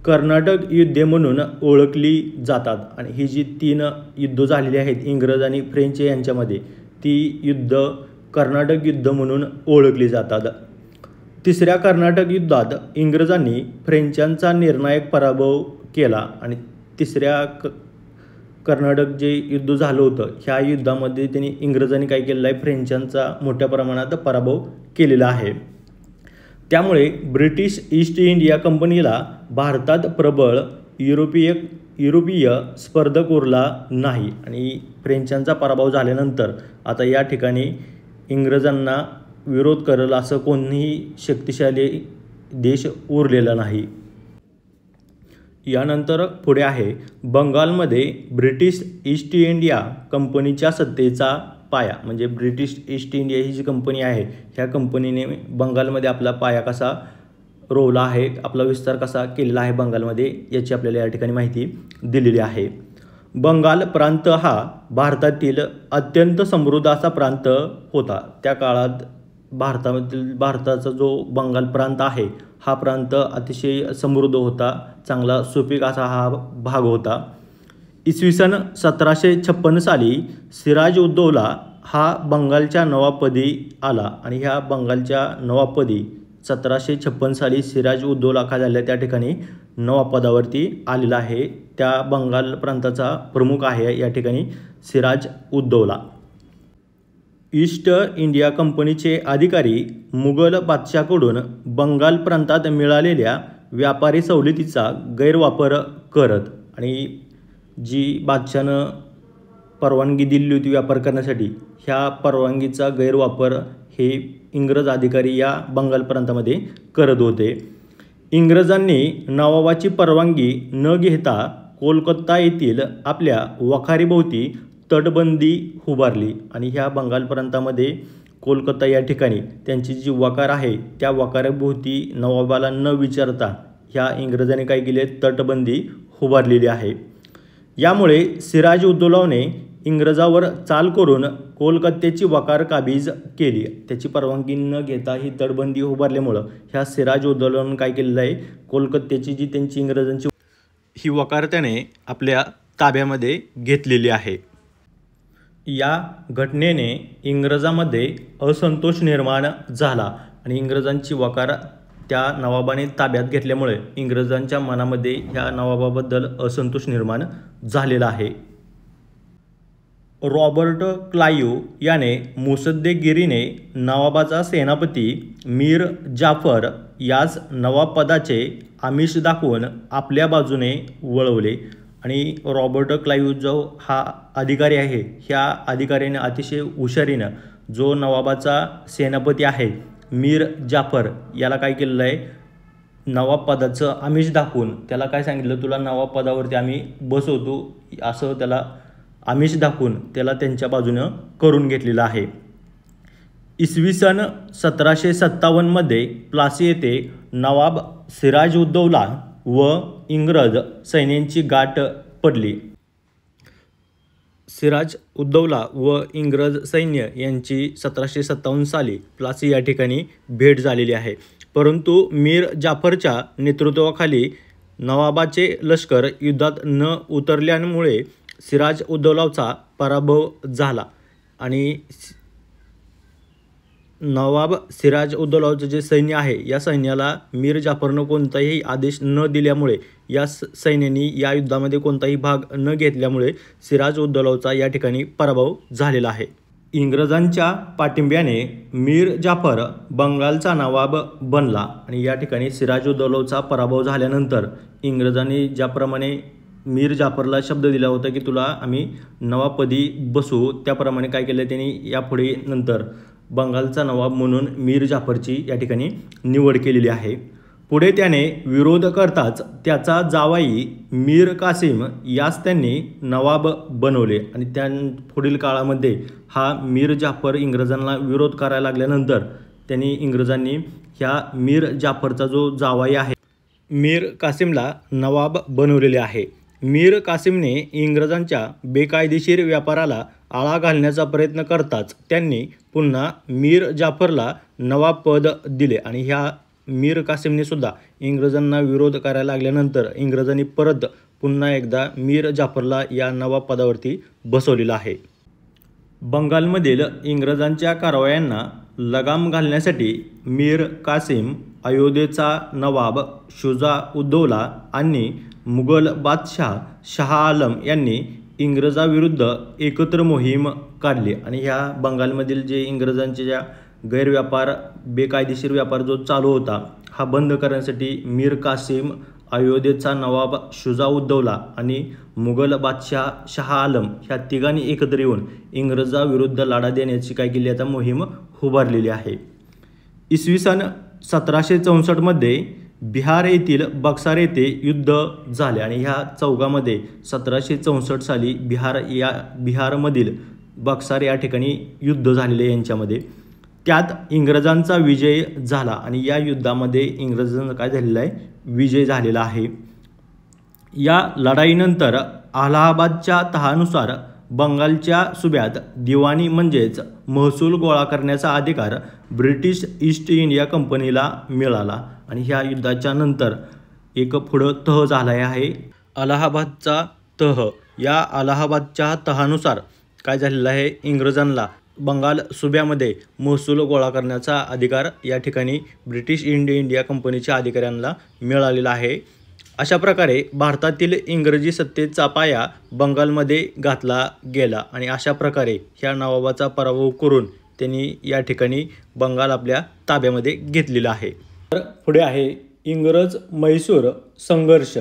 कर्नाटक युद्धे म्हणून ओळखली जातात आणि ही जी 3 युद्ध झालेली आहेत इंग्रज आणि फ्रेंच यांच्यामध्ये, ती युद्ध कर्नाटक युद्ध म्हणून ओळखली जातात. तिसऱ्या कर्नाटक युद्धात इंग्रजांनी फ्रेंचांचा निर्णायक पराभव केला आणि तिसऱ्या कर्नाटक जे युद्ध झालं होतं ह्या युद्धामध्ये त्यांनी इंग्रजांनी काय केलेलं आहे, फ्रेंचांचा मोठ्या प्रमाणात पराभव केलेला आहे. त्यामुळे ब्रिटिश ईस्ट इंडिया कंपनीला भारतात प्रबळ युरोपीय स्पर्धक उरला नाही आणि फ्रेंचांचा पराभव झाल्यानंतर आता या ठिकाणी इंग्रजांना विरोध करेल असं कोणीही शक्तिशाली देश उरलेला नाही. यानंतर पुढे आहे बंगालमध्ये ब्रिटिश ईस्ट इंडिया कंपनीच्या सत्तेचा पाया. म्हणजे ब्रिटिश ईस्ट इंडिया ही जी कंपनी आहे ह्या कंपनीने बंगालमध्ये आपला पाया कसा रोवला आहे, आपला विस्तार कसा केलेला आहे बंगालमध्ये, याची आपल्याला या ठिकाणी माहिती दिलेली आहे. बंगाल प्रांत हा भारतातील अत्यंत समृद्ध असा प्रांत होता. त्या काळात भारताचा जो बंगाल प्रांत आहे हा प्रांत अतिशय समृद्ध होता, चांगला सुपीक असा हा भाग होता. इसवी सन 1756 साली सिराज उद्दौला हा बंगालच्या नवाबपदी आला आणि ह्या बंगालच्या नवाबपदी 1756 साली सिराज उद्दौला काय झाला त्या ठिकाणी नवाबपदावरती आलेला आहे. त्या बंगाल प्रांताचा प्रमुख आहे या ठिकाणी सिराज उद्दौला. ईस्ट इंडिया कंपनीचे अधिकारी मुघल बादशाहकडून बंगाल प्रांतात मिळालेल्या व्यापारी सवलतीचा गैरवापर करत आणि जी बादशाहनं परवानगी दिली होती व्यापार करण्यासाठी, ह्या परवानगीचा गैरवापर हे इंग्रज अधिकारी या बंगाल प्रांतामध्ये करत होते. इंग्रजांनी नवाबाची परवानगी न घेता कोलकाता येथील आपल्या वखारीभोवती तटबंदी उभारली आणि ह्या बंगाल प्रांतामध्ये कोलकाता या ठिकाणी त्यांची जी वकार आहे त्या वकाराभोवती नवाबाला न विचारता ह्या इंग्रजांनी काय केले, तटबंदी उभारलेली आहे. यामुळे सिराज उद्दौलाने इंग्रजावर चाल करून कोलकात्याची वकार काबीज केली. त्याची परवानगी न घेता ही तटबंदी उभारल्यामुळं ह्या सिराज उद्दौलानं काय केलेलं आहे, कोलकात्याची जी त्यांची इंग्रजांची ही वकार त्याने आपल्या ताब्यामध्ये घेतलेली आहे. या घटनेने इंग्रजांमध्ये असंतोष निर्माण झाला आणि इंग्रजांची वकार त्या नवाबाने ताब्यात घेतल्यामुळे इंग्रजांच्या मनामध्ये ह्या नवाबाबद्दल असंतोष निर्माण झालेला आहे. रॉबर्ट क्लाइव्ह याने मुसद्देगिरीने नवाबाचा सेनापती मीर जाफर यास नवाबपदाचे आमिष दाखवून आपल्या बाजूने वळवले आणि रॉबर्ट क्लाइव्ह जो हा अधिकारी आहे, ह्या अधिकाऱ्याने अतिशय हुशारीनं जो नवाबाचा सेनापती आहे मीर जाफर याला काय केलेलं आहे, नवाब पदाचं आमिष दाखवून त्याला काय सांगितलं, तुला नवाब पदावरती आम्ही बसवतो असं त्याला आमिष दाखवून त्याला त्यांच्या बाजूनं करून घेतलेलं आहे. इसवी सन 1757 प्लासी येथे नवाब सिराज उद्दौला व इंग्रज सैन्यांची गाठ पडली. सिराज उद्दौला व इंग्रज सैन्य यांची 1757 साली प्लासी या ठिकाणी भेट झालेली आहे. परंतु मीर जाफरच्या नेतृत्वाखाली नवाबाचे लष्कर युद्धात न उतरल्यामुळे सिराज उद्दौलाचा पराभव झाला आणि नवाब सिराज उद्दौलाचं जे सैन्य आहे या सैन्याला मीर जाफरनं कोणताही आदेश न दिल्यामुळे या सैन्याने या युद्धामध्ये कोणताही भाग न घेतल्यामुळे सिराज उद्दौलाचा या ठिकाणी पराभव झालेला आहे. इंग्रजांच्या पाठिंब्याने मीर जाफर बंगालचा नवाब बनला आणि या ठिकाणी सिराज उद्दौलाचा पराभव झाल्यानंतर इंग्रजांनी ज्याप्रमाणे मीर जाफरला शब्द दिला होता की तुला आम्ही नवाबपदी बसू, त्याप्रमाणे काय केलं त्यांनी यापुढे नंतर बंगालचा नवाब म्हणून मीर जाफरची या ठिकाणी निवड केलेली आहे. पुढे त्याने विरोध करताच त्याचा जावाई मीर कासिम यास त्यांनी नवाब बनवले आणि त्या पुढील काळामध्ये हा मीर जाफर इंग्रजांना विरोध करायला लागल्यानंतर इंग्रजांनी ह्या मीर जाफरचा जो जावाई आहे मीर कासिमला नवाब बनवलेले आहे. मीर कासिमने इंग्रजांच्या बेकायदेशीर व्यापाराला आळा घालण्याचा प्रयत्न करताच त्यांनी पुन्हा मीर जाफरला नवाबपद दिले आणि ह्या मीर कासिमने सुद्धा इंग्रजांना विरोध करायला लागल्यानंतर इंग्रजांनी परत पुन्हा एकदा मीर जाफरला या नवाब पदावरती बसवलेला आहे. बंगालमधील इंग्रजांच्या कारवायांना लगाम घालण्यासाठी मीर कासिम, अयोध्येचा नवाब शुजा उद्दौला आणि मुघल बादशाह शाह आलम यांनी इंग्रजाविरुद्ध एकत्र मोहीम काढली आणि ह्या बंगालमधील जे इंग्रजांचे ज्या गैरव्यापार बेकायदेशीर व्यापार जो चालू होता हा बंद करण्यासाठी मीर कासिम, अयोध्येचा नवाब शुजा उद्दौला आणि मुघल बादशाह शाह आलम ह्या तिघांनी एकत्र येऊन इंग्रजाविरुद्ध लढा देण्याची काय केली आता मोहीम उभारलेली आहे. इसवी सन 1764 बिहार येथील बक्सार येथे युद्ध झाले आणि ह्या चौघामध्ये 1764 साली बिहारमधील बक्सार या ठिकाणी युद्ध झालेले यांच्यामध्ये. त्यात इंग्रजांचा विजय झाला आणि या युद्धामध्ये इंग्रजांचा काय झालेला आहे, विजय झालेला आहे. या लढाईनंतर अलाहाबादच्या तहानुसार बंगालच्या सुब्यात दिवाणी म्हणजेच महसूल गोळा करण्याचा अधिकार ब्रिटिश ईस्ट इंडिया कंपनीला मिळाला आणि ह्या युद्धाच्या नंतर एक पुढं तह झाला आहे अलाहाबादचा तह. या अलाहाबादच्या तहानुसार काय झालेलं आहे, इंग्रजांना बंगाल सुब्यामध्ये महसूल गोळा करण्याचा अधिकार या ठिकाणी ब्रिटिश इंडिया कंपनीच्या अधिकाऱ्यांना मिळालेला आहे. अशा प्रकारे भारतातील इंग्रजी सत्तेचा पाया बंगालमध्ये घातला गेला आणि अशा प्रकारे ह्या नवाबाचा पराभव करून त्यांनी या ठिकाणी बंगाल आपल्या ताब्यामध्ये घेतलेला आहे. तर पुढे आहे इंग्रज म्हैसूर संघर्ष.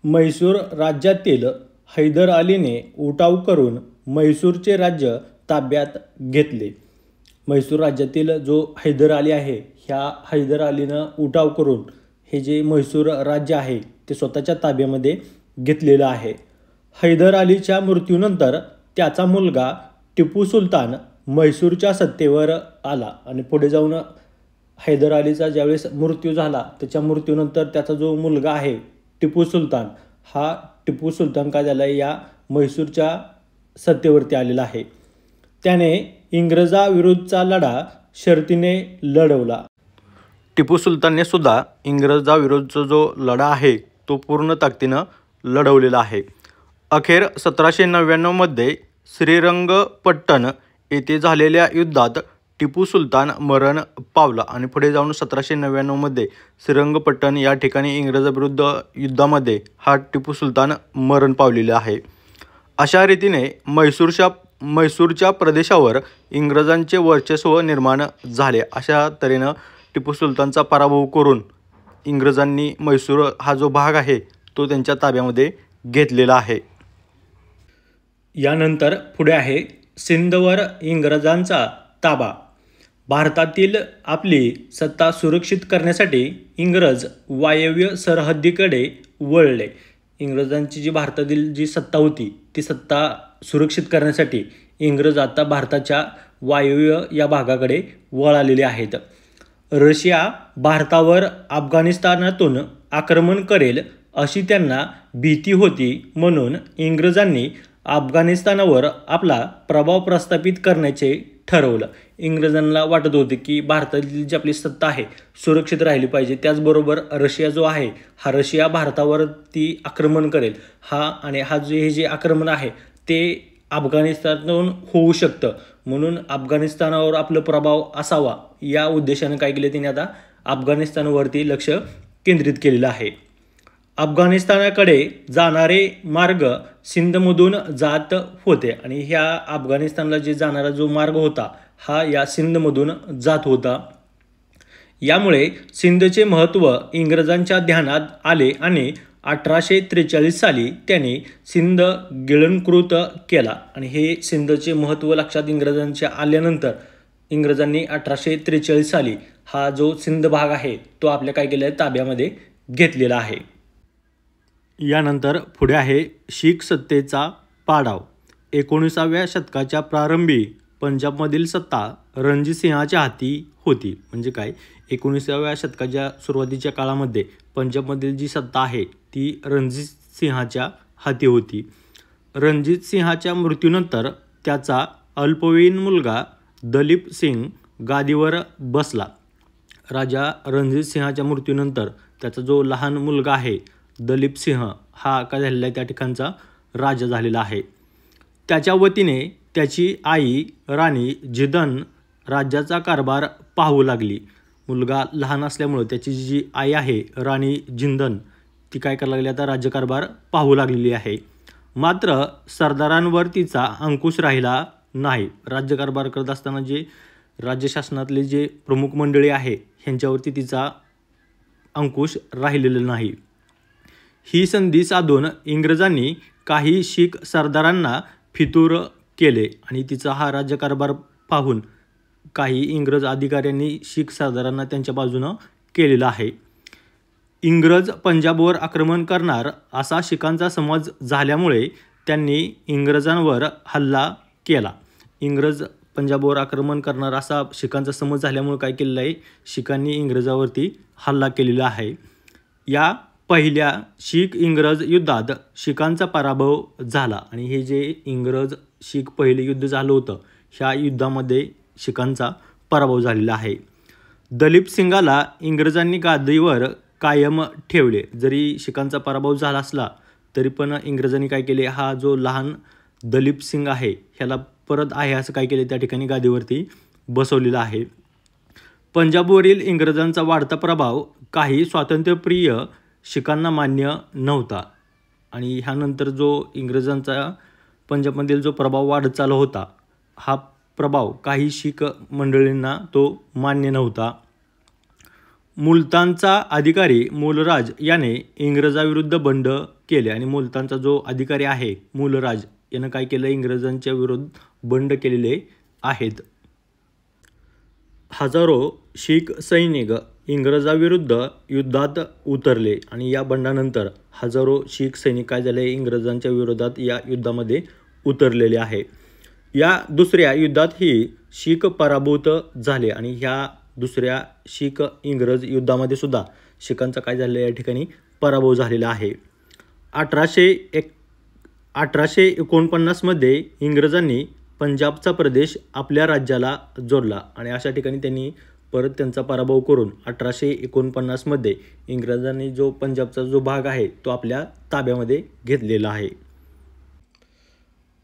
म्हैसूर राज्यातील हैदर अलीने उठाव करून म्हैसूरचे राज्य ताब्यात घेतले. म्हैसूर राज्यातील जो हैदर अली आहे ह्या हैदर अलीनं उठाव करून हे जे म्हैसूर राज्य आहे ते स्वतःच्या ताब्यामध्ये घेतलेलं आहे. हैदर अलीच्या मृत्यूनंतर त्याचा मुलगा टिपू सुलतान म्हैसूरच्या सत्तेवर आला आणि पुढे जाऊन हैदर अलीचा ज्यावेळेस मृत्यू झाला त्याच्या मृत्यूनंतर त्याचा जो मुलगा आहे टिपू सुलतान, हा टिपू सुलतान काय झाला या म्हैसूरच्या सत्तेवरती आलेला आहे. त्याने इंग्रजाविरुद्धचा लढा शर्तीने लढवला. टिपू सुलतानने सुद्धा इंग्रजाविरुद्धचा जो लढा आहे तो पूर्ण ताकदीनं लढवलेला आहे. अखेर 1799मध्ये श्रीरंगपट्टण येथे झालेल्या युद्धात टिपू सुलतान मरण पावला आणि पुढे जाऊन 1799मध्ये श्रीरंगपट्टण या ठिकाणी इंग्रजाविरुद्ध युद्धामध्ये हा टिपू सुलतान मरण पावलेला आहे. अशा रीतीने म्हैसूरच्या प्रदेशावर इंग्रजांचे वर्चस्व निर्माण झाले. अशा तऱ्हेनं टिपू सुलतानचा पराभव करून इंग्रजांनी म्हैसूर हा जो भाग आहे तो त्यांच्या ताब्यामध्ये घेतलेला आहे. यानंतर पुढे आहे सिंधवर इंग्रजांचा ताबा. भारतातील आपली सत्ता सुरक्षित करण्यासाठी इंग्रज वायव्य सरहद्दीकडे वळले. इंग्रजांची जी भारतातील जी सत्ता होती ती सत्ता सुरक्षित करण्यासाठी इंग्रज आता भारताच्या वायव्य या भागाकडे वळालेले आहेत. रशिया भारतावर अफगाणिस्तानातून आक्रमण करेल अशी त्यांना भीती होती, म्हणून इंग्रजांनी अफगाणिस्तानावर आपला प्रभाव प्रस्थापित करण्याचे ठरवलं. इंग्रजांना वाटत होते की भारतातील जी आपली सत्ता आहे सुरक्षित राहिली पाहिजे. त्याचबरोबर रशिया जो आहे हा रशिया भारतावरती आक्रमण करेल आणि हे जे आक्रमण आहे ते अफगाणिस्तानातून होऊ शकतं, म्हणून अफगाणिस्तानावर आपला प्रभाव असावा या उद्देशाने काय केले त्यांनी आता अफगाणिस्तानवरती लक्ष केंद्रित केलेलं आहे. अफगाणिस्तानाकडे जाणारे मार्ग सिंधमधून जात होते आणि ह्या अफगाणिस्तानला जे जाणारा जो मार्ग होता हा या सिंधमधून जात होता. यामुळे सिंधचे महत्त्व इंग्रजांच्या ध्यानात आले आणि 1843 साली त्यांनी सिंध गिळंकृत केला आणि हे सिंधचे महत्त्व लक्षात इंग्रजांच्या आल्यानंतर इंग्रजांनी 1843 साली हा जो सिंध भाग आहे तो आपल्या काय केलेला आहे ताब्यामध्ये घेतलेला आहे. यानंतर पुढे आहे शीख सत्तेचा पाडाव. 19व्या शतकाच्या प्रारंभी पंजाबमधील सत्ता रणजितसिंहाच्या हाती होती. म्हणजे काय, 19व्या शतकाच्या सुरुवातीच्या काळामध्ये पंजाबमधील जी सत्ता आहे ती रणजितसिंहाच्या हाती होती. रणजितसिंहाच्या मृत्यूनंतर त्याचा अल्पवयीन मुलगा दलीप सिंग गादीवर बसला. राजा रणजितसिंहाच्या मृत्यूनंतर त्याचा जो लहान मुलगा आहे दलीप सिंह हा काय झालेला आहे त्या ठिकाणचा राजा झालेला आहे. त्याच्या वतीने त्याची आई राणी जिंदन राज्याचा कारभार पाहू लागली. मुलगा लहान असल्यामुळे त्याची जी आई आहे राणी जिंदन ती काय करायला लागली आता राज्यकारभार पाहू लागलेली आहे. मात्र सरदारांवर तिचा अंकुश राहिला नाही. राज्यकारभार करत असताना जे राज्य शासनातले जे प्रमुख मंडळी आहे ह्यांच्यावरती तिचा अंकुश राहिलेला नाही. ही संधी साधून इंग्रजांनी काही शीख सरदारांना फितूर केले आणि तिचा हा राज्यकारभार पाहून काही इंग्रज अधिकाऱ्यांनी शीख सरदारांना त्यांच्या बाजूनं केलेला आहे. इंग्रज पंजाबवर आक्रमण करणार असा शीखांचा समज झाल्यामुळे त्यांनी इंग्रजांवर हल्ला केला. इंग्रज पंजाबवर आक्रमण करणार असा शीखांचा समज झाल्यामुळे काय केलेलं आहे शीखांनी इंग्रजावरती हल्ला केलेला आहे. या पहिल्या शीख इंग्रज युद्धात शीखांचा पराभव झाला आणि हे जे इंग्रज शीख पहिले युद्ध झालं होतं ह्या युद्धामध्ये शीखांचा पराभव झालेला आहे. दलीप सिंगाला इंग्रजांनी गादीवर कायम ठेवले. जरी शीखांचा पराभव झाला असला तरी पण इंग्रजांनी काय केले हा जो लहान दलीप सिंग आहे ह्याला परत आहे असं काय केले त्या ठिकाणी गादीवरती बसवलेला आहे. पंजाबवरील इंग्रजांचा वाढता प्रभाव काही स्वातंत्र्यप्रिय शीखांना मान्य नव्हता आणि ह्यानंतर जो इंग्रजांचा पंजाबमधील जो प्रभाव वाढत चालू होता हा प्रभाव काही शीख मंडळींना तो मान्य नव्हता. मुलतानचा अधिकारी मूलराज याने इंग्रजाविरुद्ध बंड केले आणि मुलतानचा जो अधिकारी आहे मूलराज यानं काय केलं इंग्रजांच्या विरुद्ध बंड केलेले आहेत. हजारो शीख सैनिक इंग्रजाविरुद्ध युद्धात उतरले आणि या बंडानंतर हजारो शीख सैनिक काय झाले इंग्रजांच्या विरोधात या युद्धामध्ये उतरलेले आहे. या दुसऱ्या युद्धातही शीख पराभूत झाले आणि ह्या दुसऱ्या शीख इंग्रज युद्धामध्ये सुद्धा शीखांचा काय झालेला या ठिकाणी पराभव झालेला आहे. 1849मध्ये इंग्रजांनी पंजाबचा प्रदेश आपल्या राज्याला जोडला आणि अशा ठिकाणी त्यांनी परत त्यांचा पराभव करून 1849मध्ये इंग्रजांनी जो पंजाबचा जो भाग आहे तो आपल्या ताब्यामध्ये घेतलेला आहे.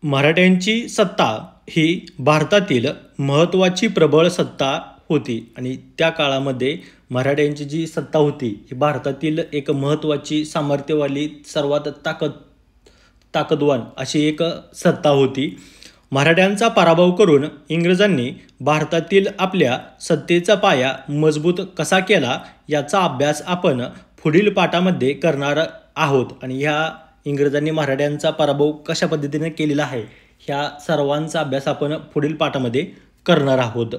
मराठ्यांची सत्ता ही भारतातील महत्त्वाची प्रबळ सत्ता होती आणि त्या काळामध्ये मराठ्यांची जी सत्ता होती ही भारतातील एक महत्त्वाची सामर्थ्यवाली सर्वात ताकदवान अशी एक सत्ता होती. मराठ्यांचा पराभव करून इंग्रजांनी भारतातील आपल्या सत्तेचा पाया मजबूत कसा केला याचा अभ्यास आपण पुढील पाठामध्ये करणार आहोत आणि ह्या इंग्रजांनी मराठ्यांचा पराभव कशा पद्धतीने केलेला आहे ह्या सर्वांचा अभ्यास आपण पुढील पाठामध्ये करणार आहोत.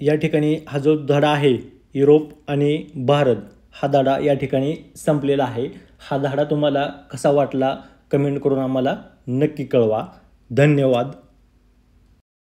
या ठिकाणी हा जो धडा आहे युरोप आणि भारत हा धडा या ठिकाणी संपलेला आहे. हा धडा तुम्हाला कसा वाटला कमेंट करून आम्हाला नक्की कळवा. धन्यवाद.